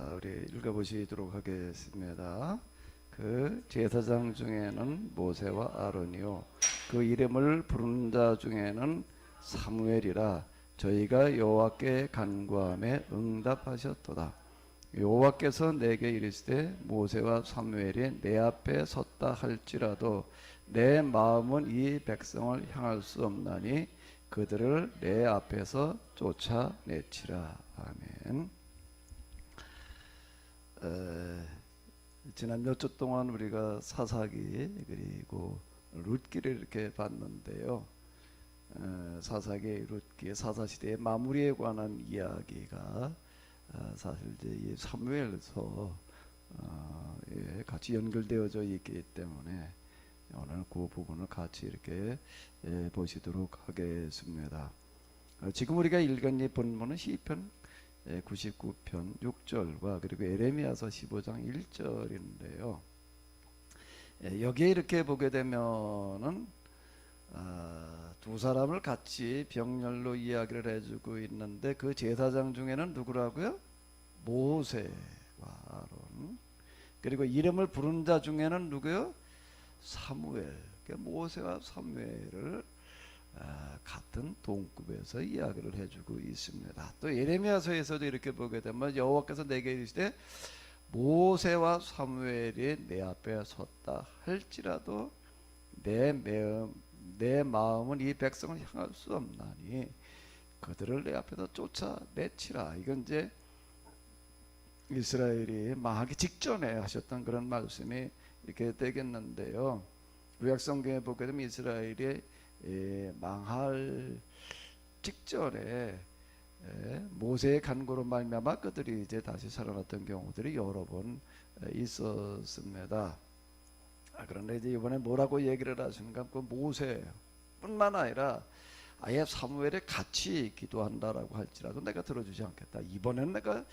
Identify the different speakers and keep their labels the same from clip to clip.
Speaker 1: 우리 읽어보시도록 하겠습니다. 그 제사장 중에는 모세와 아론이요 그 이름을 부르는 자 중에는 사무엘이라 저희가 여호와께 간구함에 응답하셨도다. 여호와께서 내게 이르시되 모세와 사무엘이 내 앞에 섰다 할지라도 내 마음은 이 백성을 향할 수 없나니 그들을 내 앞에서 쫓아내치라. 아멘. 지난 몇 주 동안 우리가 사사기 그리고 룻기를 이렇게 봤는데요. 사사기, 룻기, 사사시대의 마무리에 관한 이야기가 사실 이제 이 사무엘서 같이 연결되어져 있기 때문에 오늘 그 부분을 같이 이렇게 보시도록 하겠습니다. 지금 우리가 읽은 이 본문은 시편 99편 6절과 그리고 에레미야서 15장 1절인데요. 여기에 이렇게 보게 되면은 두 사람을 같이 병렬로 이야기를 해주고 있는데 그 제사장 중에는 누구라고요? 모세와 아론. 그리고 이름을 부른 자 중에는 누구요? 사무엘. 모세와 사무엘을 같은 동급에서 이야기를 해주고 있습니다. 또 예레미야서에서도 이렇게 보게 되면 여호와께서 내게 이르시되 모세와 사무엘이 내 앞에 섰다 할지라도 내 마음은 이 백성을 향할 수 없나니 그들을 내 앞에서 쫓아내치라. 이건 이제 이스라엘이 망하기 직전에 하셨던 그런 말씀이 이렇게 되겠는데요. 구약성경에 보게 되면 이스라엘이 망할 직전에 모세의 간구로 말미암아 그들이 이제 다시 살아났던 경우들이 여러 번 있었습니다. 그런데 이제 이번에 뭐라고 얘기를 하시는가? 그 모세뿐만 아니라 아예 사무엘에 같이 기도한다라고 할지라도 내가 들어주지 않겠다. 이번에는 내가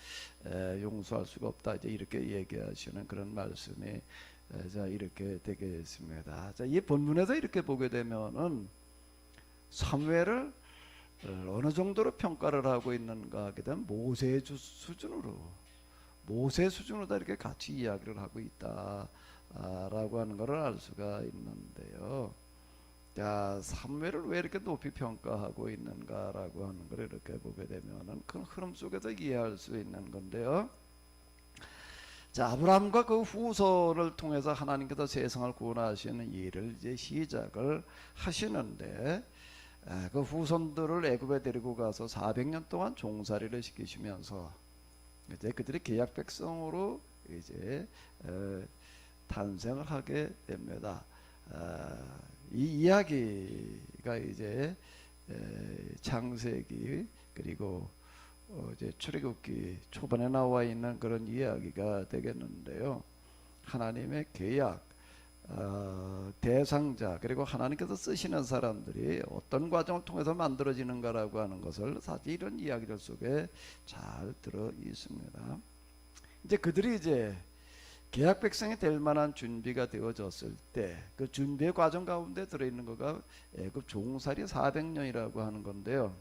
Speaker 1: 용서할 수가 없다. 이제 이렇게 얘기하시는 그런 말씀이 자 이렇게 되겠습니다. 자, 이 본문에서 이렇게 보게 되면은 사무엘을 어느 정도로 평가를 하고 있는가 하게 되면 모세 수준으로 다 이렇게 같이 이야기를 하고 있다라고 하는 것을 알 수가 있는데요. 자, 사무엘을 왜 이렇게 높이 평가하고 있는가라고 하는 걸 이렇게 보게 되면은 그 흐름 속에서 이해할 수 있는 건데요. 자, 아브라함과 그 후손을 통해서 하나님께서 세상을 구원하시는 일을 이제 시작을 하시는데 그 후손들을 애굽에 데리고 가서 400년 동안 종살이를 시키시면서 이제 그들이 계약 백성으로 이제 탄생을 하게 됩니다. 이 이야기가 이제 창세기 그리고 이제 출애굽기 초반에 나와 있는 그런 이야기가 되겠는데요. 하나님의 계약 대상자 그리고 하나님께서 쓰시는 사람들이 어떤 과정을 통해서 만들어지는가라고 하는 것을 사실 이런 이야기들 속에 잘 들어 있습니다. 이제 그들이 이제 계약 백성이 될 만한 준비가 되어졌을 때 그 준비의 과정 가운데 들어있는 거가 애굽 종살이 400년이라고 하는 건데요.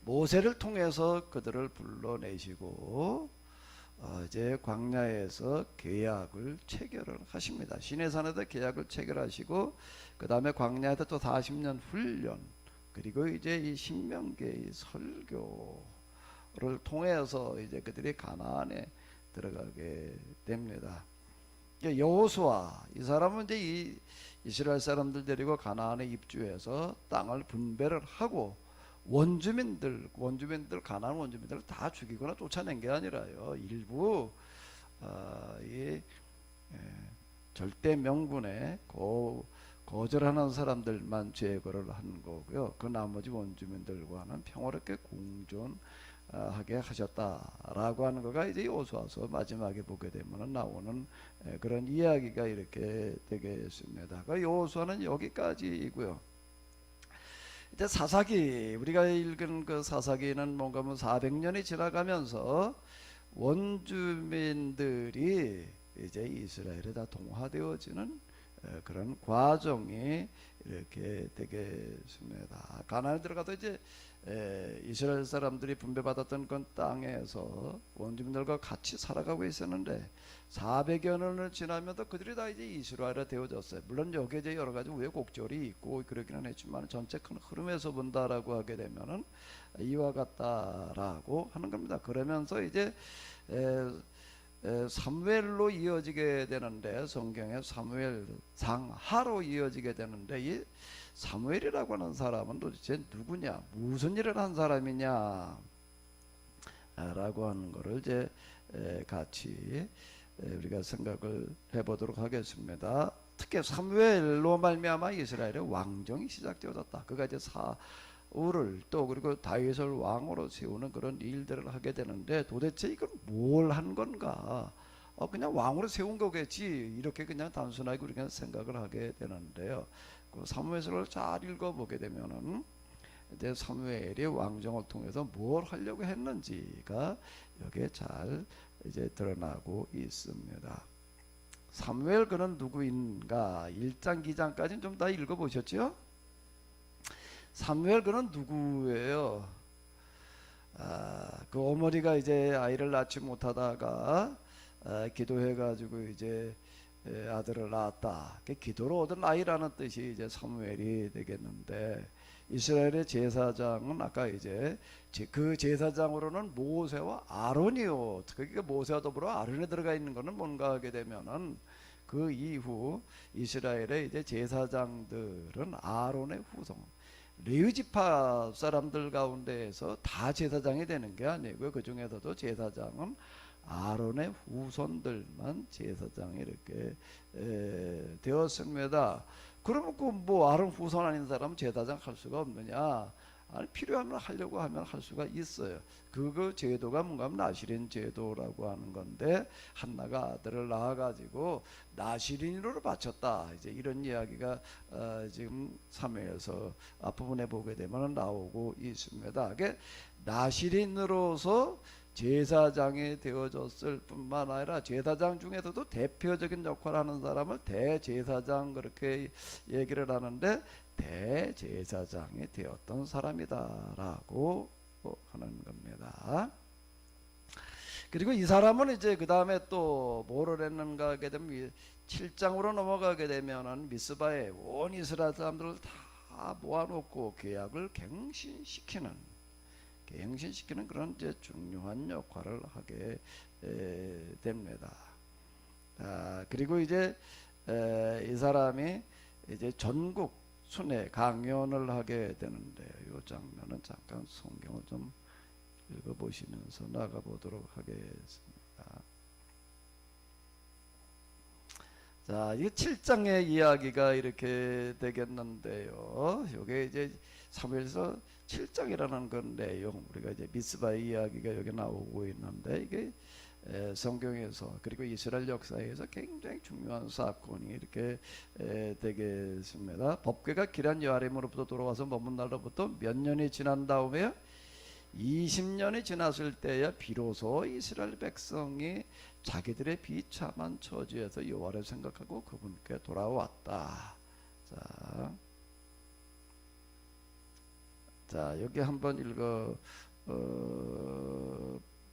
Speaker 1: 모세를 통해서 그들을 불러내시고 이제 광야에서 계약을 체결을 하십니다. 시내산에서 계약을 체결하시고 그 다음에 광야에서 또 40년 훈련 그리고 이제 이 신명기의 설교를 통해서 이제 그들이 가나안에 들어가게 됩니다. 여호수아 이 사람은 이제 이 이스라엘 사람들 데리고 가나안에 입주해서 땅을 분배를 하고 원주민들 가나안 원주민들을 다 죽이거나 쫓아낸 게 아니라요. 일부 절대 명분에 거절하는 사람들만 제거를 한 거고요. 그 나머지 원주민들과는 평화롭게 공존하게 하셨다라고 하는 거가 이제 여호수아서 마지막에 보게 되면 나오는 그런 이야기가 이렇게 되겠습니다. 그 여호수아는 여기까지이고요. 이제 사사기 우리가 읽은 그 사사기는 뭔가 400년이 지나가면서 원주민들이 이제 이스라엘에 다 동화되어지는 그런 과정이 이렇게 되겠습니다. 가나안에 들어가도 이제 이스라엘 사람들이 분배받았던 그 땅에서 원주민들과 같이 살아가고 있었는데 400여 년을 지나면서 그들이 다 이제 이스라엘에 되어졌어요. 물론 여기에 이제 여러 가지 우여곡절이 있고 그러기는 했지만 전체 큰 흐름에서 본다라고 하게 되면은 이와 같다라고 하는 겁니다. 그러면서 이제 사무엘로 이어지게 되는데, 성경에 사무엘 상하로 이어지게 되는데, 이 사무엘이라고 하는 사람은 도대체 누구냐, 무슨 일을 한 사람이냐 라고 하는 것을 이제 같이 우리가 생각을 해보도록 하겠습니다. 특히 사무엘로 말미암아 이스라엘의 왕정이 시작되어졌다. 그가 이제 사울을 또 그리고 다윗을 왕으로 세우는 그런 일들을 하게 되는데, 도대체 이건 뭘 한 건가? 그냥 왕으로 세운 거겠지, 이렇게 그냥 단순하게 우리가 생각을 하게 되는데요. 그 사무엘서를 잘 읽어보게 되면은 이제 사무엘이 왕정을 통해서 뭘 하려고 했는지가 여기에 잘 이제 드러나고 있습니다. 사무엘 그는 누구인가? 1장 2장까지는 좀 다 읽어보셨죠? 사무엘 그는 누구예요? 그 어머니가 이제 아이를 낳지 못하다가 기도해가지고 이제 아들을 낳았다. 기도로 얻은 아이라는 뜻이 이제 사무엘이 되겠는데, 이스라엘의 제사장은 아까 이제 그 제사장으로는 모세와 아론이요. 그러니까 모세와 더불어 아론에 들어가 있는 것은 뭔가 하게 되면은, 그 이후 이스라엘의 이제 제사장들은 아론의 후손, 레위 지파 사람들 가운데에서 다 제사장이 되는 게 아니고요. 그 중에서도 제사장은 아론의 후손들만 제사장이 이렇게 되었습니다. 그러면 그 뭐 아론 후손 아닌 사람은 제사장 할 수가 없느냐? 아니, 필요하면 하려고 하면 할 수가 있어요. 그 제도가 뭔가 하면 나시린 제도라고 하는 건데, 한나가 아들을 낳아가지고 나시린으로 바쳤다, 이제 이런 이야기가 지금 사무엘서 앞부분에 보게 되면 나오고 있습니다. 그게 나시린으로서 제사장이 되어졌을 뿐만 아니라, 제사장 중에서도 대표적인 역할을 하는 사람을 대제사장 그렇게 얘기를 하는데, 대제사장이 되었던 사람이다라고 하는 겁니다. 그리고 이 사람은 이제 그 다음에 또 뭐를 했는가 하게 되면, 7장으로 넘어가게 되면은 미스바에 온 이스라엘 사람들을 다 모아놓고 계약을 갱신시키는 그런 이제 중요한 역할을 하게 됩니다. 그리고 이제 이 사람이 이제 전국 순회 강연을 하게 되는데, 이 장면은 잠깐 성경을 좀 읽어보시면서 나가보도록 하겠습니다. 자, 이 7장의 이야기가 이렇게 되겠는데요. 이게 이제 사무엘서 7장이라는 건 내용, 우리가 이제 미스바의 이야기가 여기 나오고 있는데, 이게 성경에서 그리고 이스라엘 역사에서 굉장히 중요한 사건이 이렇게 되겠습니다. 법궤가 기란 여아림으로부터 돌아와서 머문 날로부터 몇 년이 지난 다음에 20년이 지났을 때야 비로소 이스라엘 백성이 자기들의 비참한 처지에서 여호와를 생각하고 그분께 돌아왔다. 자, 여기 한번 읽어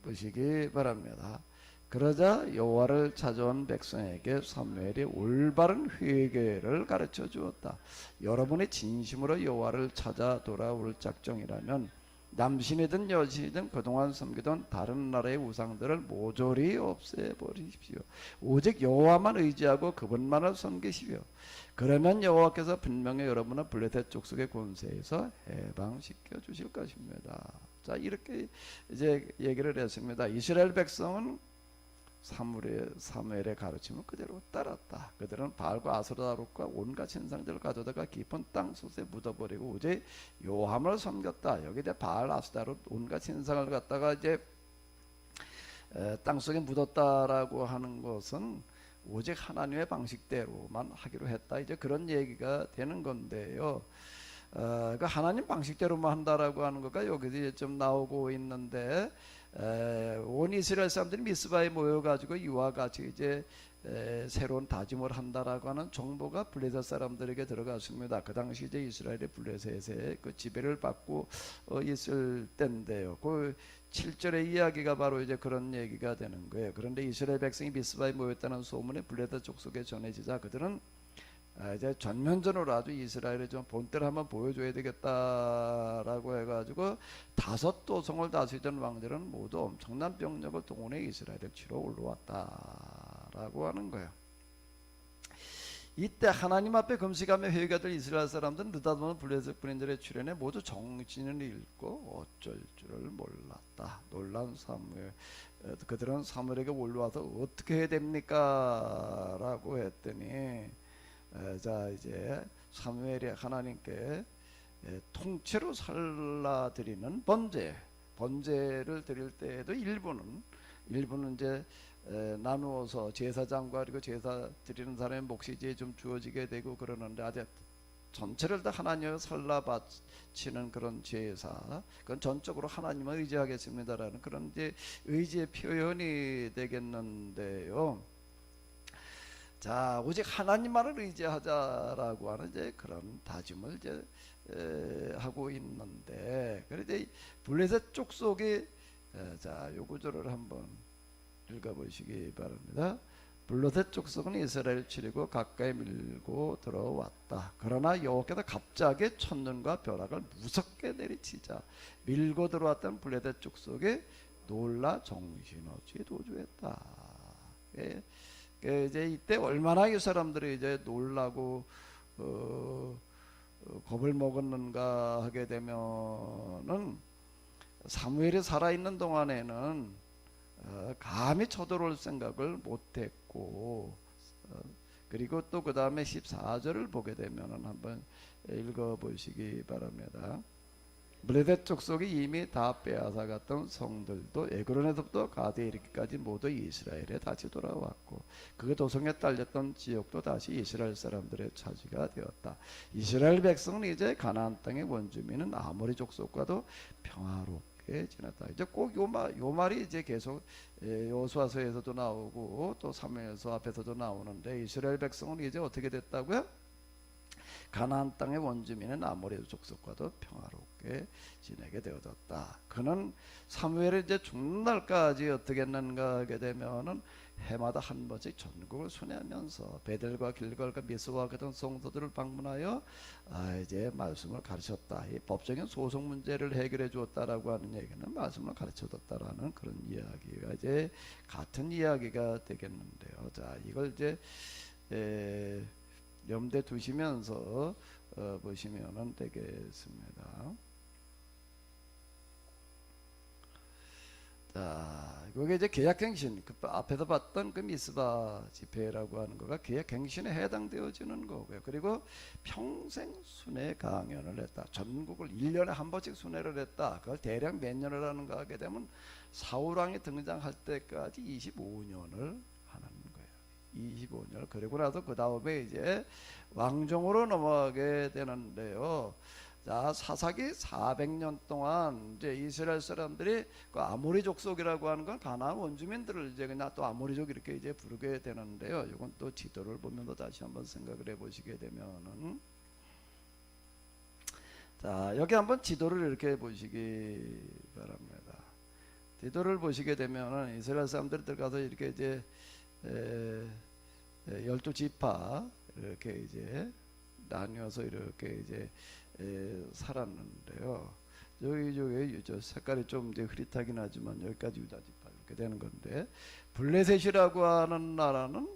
Speaker 1: 보시기 바랍니다. 그러자 여호와를 찾아온 백성에게 사무엘이 올바른 회개를 가르쳐 주었다. 여러분이 진심으로 여호와를 찾아 돌아올 작정이라면 남신이든 여신이든 그동안 섬기던 다른 나라의 우상들을 모조리 없애버리십시오. 오직 여호와만 의지하고 그분만을 섬기시오. 그러면 여호와께서 분명히 여러분을 블레셋 족속의 권세에서 해방시켜 주실 것입니다. 자, 이렇게 이제 얘기를 했습니다. 이스라엘 백성은 사무엘의 가르침을 그대로 따랐다. 그들은 바알과 아스라롯과 온갖 신상들을 가져다가 깊은 땅 솥에 묻어버리고 오직 여호와를 섬겼다. 여기에 바알, 아스타롯, 온갖 신상을 갖다가 이제 땅 속에 묻었다라고 하는 것은 오직 하나님의 방식대로만 하기로 했다, 이제 그런 얘기가 되는 건데요. 그 하나님 방식대로만 한다라고 하는 것과 여기서 좀 나오고 있는데, 온 이스라엘 사람들이 미스바에 모여가지고 이와 같이 이제 새로운 다짐을 한다라고 하는 정보가 블레셋 사람들에게 들어갔습니다. 그 당시 이제 이스라엘의 블레셋의 그 지배를 받고 있을 때인데요. 그 7절의 이야기가 바로 이제 그런 얘기가 되는 거예요. 그런데 이스라엘 백성이 미스바에 모였다는 소문이 블레셋 족속에 전해지자 그들은 이제 전면전으로 아주 이스라엘의 좀 본때를 한번 보여줘야 되겠다라고 해가지고 5도성을 다스리던 왕들은 모두 엄청난 병력을 동원해 이스라엘을 치러 올라왔다라고 하는 거예요. 이때 하나님 앞에 금식하며 회개가 될 이스라엘 사람들은 느닷없는 블레셋 군인들의 출현에 모두 정신을 잃고 어쩔 줄을 몰랐다. 놀란 사무엘, 그들은 사무엘에게 올라와서 어떻게 해야 됩니까? 라고 했더니 자 이제 사무엘이 하나님께 통째로 살라드리는 번제를 드릴 때에도 일부는 이제 나누어서 제사장과 그리고 제사 드리는 사람의 몫이 이제 좀 주어지게 되고 그러는데 아주 전체를 다 하나님을 살라 바치는 그런 제사, 그건 전적으로 하나님을 의지하겠습니다라는 그런 이제 의지의 표현이 되겠는데요. 자, 오직 하나님만을 의지하자라고 하는 이제 그런 다짐을 이제 하고 있는데, 그런데 블레셋 족속이 자, 요 구절을 한번 읽어보시기 바랍니다. 블레셋 족속은 이스라엘을 치려고 가까이 밀고 들어왔다. 그러나 여호와께서 갑자기 첫눈과 벼락을 무섭게 내리치자 밀고 들어왔던 블레셋 족속이 놀라 정신없이 도주했다. 이제 이때 얼마나 이 사람들이 이제 놀라고 겁을 먹었는가 하게 되면은 사무엘이 살아있는 동안에는 감히 쳐들어올 생각을 못했고 그리고 또 그 다음에 14절을 보게 되면은 한번 읽어보시기 바랍니다. 블레셋 족속이 이미 다 빼앗아갔던 성들도 에그론에서부터 가드에 이르기까지 모두 이스라엘에 다시 돌아왔고 그 도성에 딸렸던 지역도 다시 이스라엘 사람들의 차지가 되었다. 이스라엘 백성은 이제 가나안 땅의 원주민은 아모리 족속과도 평화롭게 지냈다. 이제 꼭 요 말이 이제 계속 여호수아서에서도 나오고 또 사무엘서 앞에서도 나오는데 이스라엘 백성은 이제 어떻게 됐다고요? 가나안 땅의 원주민은 아모리 족속과도 평화롭게 지내게 되어졌다. 그는 사무엘이 이제 죽는 날까지 어떻게 했는가 하게 되면은 해마다 한 번씩 전국을 순회하면서 베델과 길갈과 미스와 같은 성소들을 방문하여 이제 말씀을 가르쳤다. 이 법적인 소송 문제를 해결해 주었다라고 하는 얘기는 말씀을 가르쳐 줬다라는 그런 이야기가 이제 같은 이야기가 되겠는데요. 자, 이걸 이제 염두에 두시면서 보시면 되겠습니다. 자, 이게 이제 계약갱신, 그 앞에서 봤던 그 미스바 집회라고 하는 거가 계약갱신에 해당되어지는 거고요. 그리고 평생 순회 강연을 했다. 전국을 1년에 한 번씩 순회를 했다. 그걸 대략 몇 년을 하는가 하게 되면 사울왕이 등장할 때까지 25년을 하는 25년. 그리고 나서 그 다음에 이제 왕정으로 넘어가게 되는데요. 자, 사사기 400년 동안 이제 이스라엘 사람들이 그 아모리 족속이라고 하는 건 가나안 원주민들을 이제 그냥 또 아모리족 이렇게 이제 부르게 되는데요. 이건 또 지도를 보면서 다시 한번 생각을 해보시게 되면은, 자, 여기 한번 지도를 이렇게 보시기 바랍니다. 지도를 보시게 되면은 이스라엘 사람들이 들어가서 이렇게 이제 12지파 이렇게 이제 나뉘어서 이렇게 이제 살았는데요. 여기 저 색깔이 좀 이제 흐릿하긴 하지만 여기까지 유다지파 이렇게 되는 건데 블레셋이라고 하는 나라는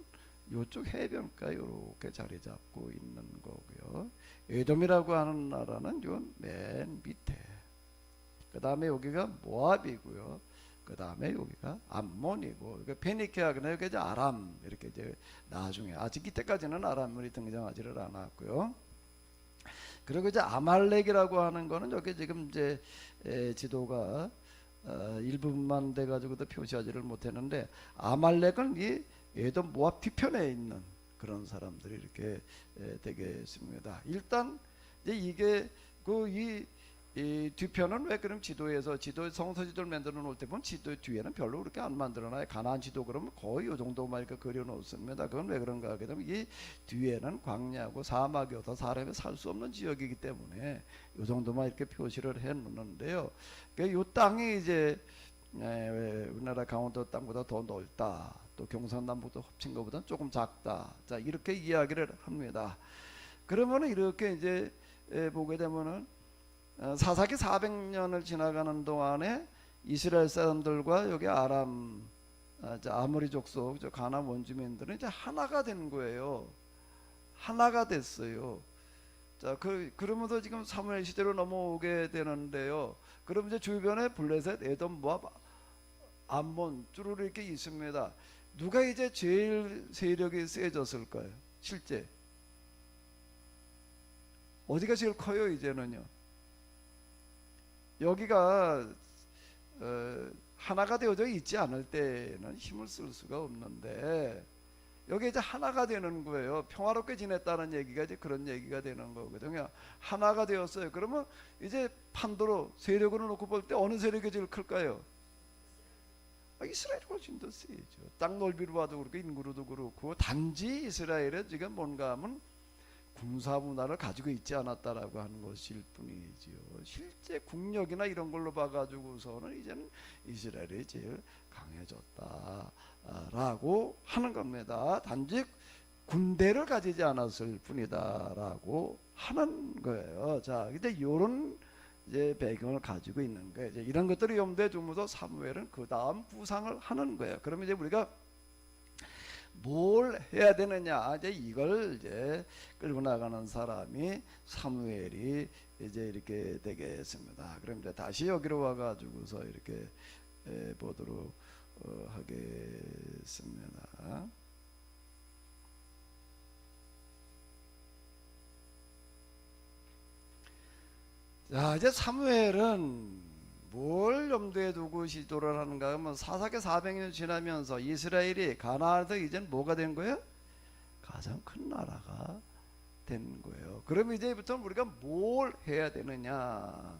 Speaker 1: 이쪽 해변가 이렇게 자리 잡고 있는 거고요. 에돔이라고 하는 나라는 요 맨 밑에. 그 다음에 여기가 모압이고요. 그 다음에 여기가 암몬이고, 페니케아가 여기 이제 아람 이렇게 이제 나중에 아직 이때까지는 아람이 등장하지를 않았고요. 그리고 이제 아말렉이라고 하는 거는 여기 지금 이제 지도가 일부분만 돼가지고도 표시하지를 못했는데 아말렉은 이 에돔 모압 뒤편에 있는 그런 사람들이 이렇게 되겠습니다. 일단 이제 이게 이 이 뒤편은 왜 그럼 지도에서 성서 지도를 만들어 놓을 때 보면 지도 뒤에는 별로 그렇게 안 만들어놔요. 가나안 지도 그러면 거의 이 정도만 이렇게 그려 놓습니다. 그건 왜 그런가 하게 되면 이 뒤에는 광야고 사막이 어서 사람이 살 수 없는 지역이기 때문에 이 정도만 이렇게 표시를 해 놓는데요. 그러니까 이 땅이 이제 우리나라 강원도 땅보다 더 넓다. 또 경상남북도 합친 것보다 조금 작다. 자, 이렇게 이야기를 합니다. 그러면은 이렇게 이제 보게 되면은 사사기 400년을 지나가는 동안에 이스라엘 사람들과 여기 아모리 족속, 저 가나안 원주민들은 이제 하나가 된 거예요. 하나가 됐어요. 자, 그러면서 지금 사무엘 시대로 넘어오게 되는데요. 그럼 이제 주변에 블레셋, 에돔, 모압, 암몬 쭈루루 이렇게 있습니다. 누가 이제 제일 세력이 세졌을까요? 실제 어디가 제일 커요? 이제는요. 여기가 하나가 되어져 있지 않을 때는 힘을 쓸 수가 없는데 여기 이제 하나가 되는 거예요. 평화롭게 지냈다는 얘기가 이제 그런 얘기가 되는 거거든요. 하나가 되었어요. 그러면 이제 판도로 세력으로 놓고 볼 때 어느 세력이 제일 클까요? 이스라엘이 훨씬 더 세죠. 땅 넓이로 봐도 그렇고 인구로도 그렇고 단지 이스라엘에 지금 뭔가 하면 군사 문화를 가지고 있지 않았다라고 하는 것일 뿐이지요. 실제 국력이나 이런 걸로 봐가지고서는 이제는 이스라엘이 제일 강해졌다라고 하는 겁니다. 단지 군대를 가지지 않았을 뿐이다라고 하는 거예요. 자, 근데 이런 이제 배경을 가지고 있는 거예요. 이제 이런 것들을 염두에 두면서 사무엘은 그 다음 구상을 하는 거예요. 그러면 이제 우리가 뭘 해야 되느냐, 이제 이걸 이제 끌고 나가는 사람이 사무엘이 이제 이렇게 되겠습니다. 그럼 이제 다시 여기로 와가지고서 이렇게 보도록 하겠습니다. 자, 이제 사무엘은 뭘 염두에 두고 시도를 하는가 하면 사사기 400년 지나면서 이스라엘이 가나안에서 이제는 뭐가 된 거예요? 가장 큰 나라가 된 거예요. 그럼 이제부터는 우리가 뭘 해야 되느냐?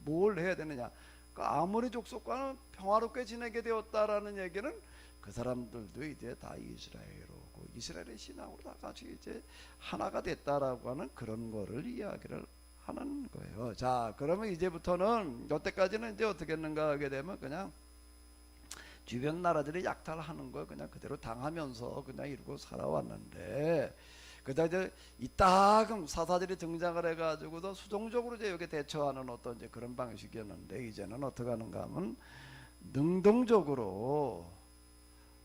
Speaker 1: 뭘 해야 되느냐? 그 아모리 족속과는 평화롭게 지내게 되었다라는 얘기는 그 사람들도 이제 다 이스라엘이고 이스라엘의 신앙으로 다 같이 이제 하나가 됐다라고 하는 그런 거를 이야기를 하는 거예요. 자, 그러면 이제부터는 여태까지는 이제 어떻게 했는가 하게 되면 그냥 주변 나라들이 약탈하는 거 그냥 그대로 당하면서 그냥 이러고 살아왔는데 그다 이제 이따금 사사들이 등장을 해가지고도 수동적으로 이제 여기 대처하는 어떤 이제 그런 방식이었는데 이제는 어떻게 하는가 하면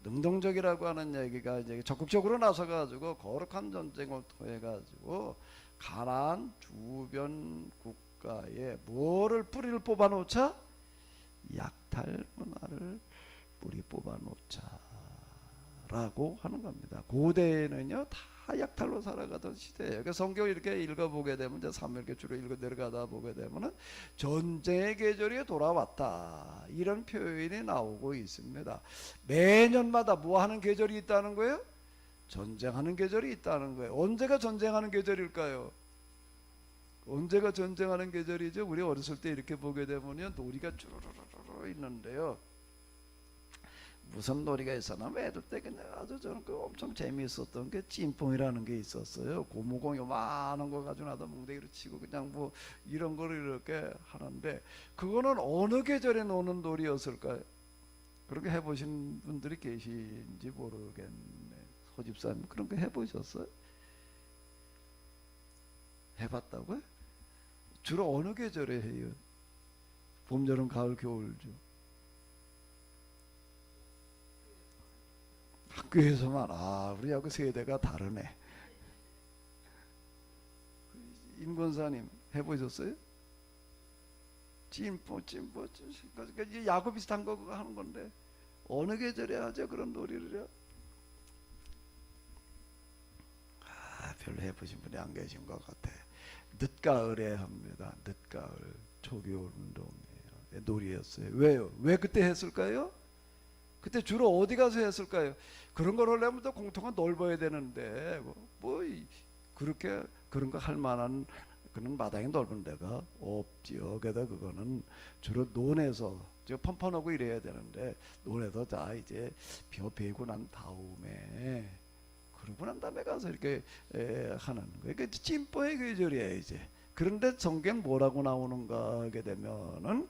Speaker 1: 능동적이라고 하는 얘기가 이제 적극적으로 나서가지고 거룩한 전쟁을 통해 가지고 가나안 주변 국가에 뭐를 뿌리를 뽑아놓자? 약탈 문화를 뿌리 뽑아놓자라고 하는 겁니다. 고대에는요 다 약탈로 살아가던 시대예요. 성경 이렇게 읽어보게 되면 이제 사무엘기주로 읽어 내려가다 보게 되면은 전쟁의 계절이 돌아왔다 이런 표현이 나오고 있습니다. 매년마다 뭐 하는 계절이 있다는 거예요? 전쟁하는 계절이 있다는 거예요. 언제가 전쟁하는 계절일까요? 언제가 전쟁하는 계절이죠? 우리 어렸을 때 이렇게 보게 되면요 놀이가 쭈루루루 있는데요. 무슨 놀이가 있었나? 애들 때 그냥 아주 저는 그 엄청 재미있었던 게 찜뽕이라는 게 있었어요. 고무공 요만한 거 가지고 나도 뭉대기로 치고 그냥 뭐 이런 거를 이렇게 하는데 그거는 어느 계절에 노는 놀이였을까요? 그렇게 해보신 분들이 계신지 모르겠네. 소집사님 그런 거 해보셨어요? 해봤다고요? 주로 어느 계절에 해요? 봄, 여름, 가을, 겨울죠. 학교에서만 우리하고 세대가 다르네. 임권사님 해보셨어요? 찜뽀 그러니까 야구 비슷한 거 하는 건데 어느 계절에 하죠 그런 놀이를요? 별로 해보신 분이 안 계신 것 같아. 늦가을에 합니다. 늦가을 초겨울 운동이에요. 놀이였어요. 왜요? 왜 그때 했을까요? 그때 주로 어디 가서 했을까요? 그런 걸 하려면 또 공터가 넓어야 되는데 그렇게 그런 거 할 만한 그는 마당이 넓은 데가 없지요. 그래서 그거는 주로 논에서 저 펀펀하고 이래야 되는데 논에서 다 이제 벼 베고 난 다음에 그러고 난 다음에 가서 이렇게 하는 거예요. 그러니까 찜보의 계절이야 이제. 그런데 성경 뭐라고 나오는가 하게 되면은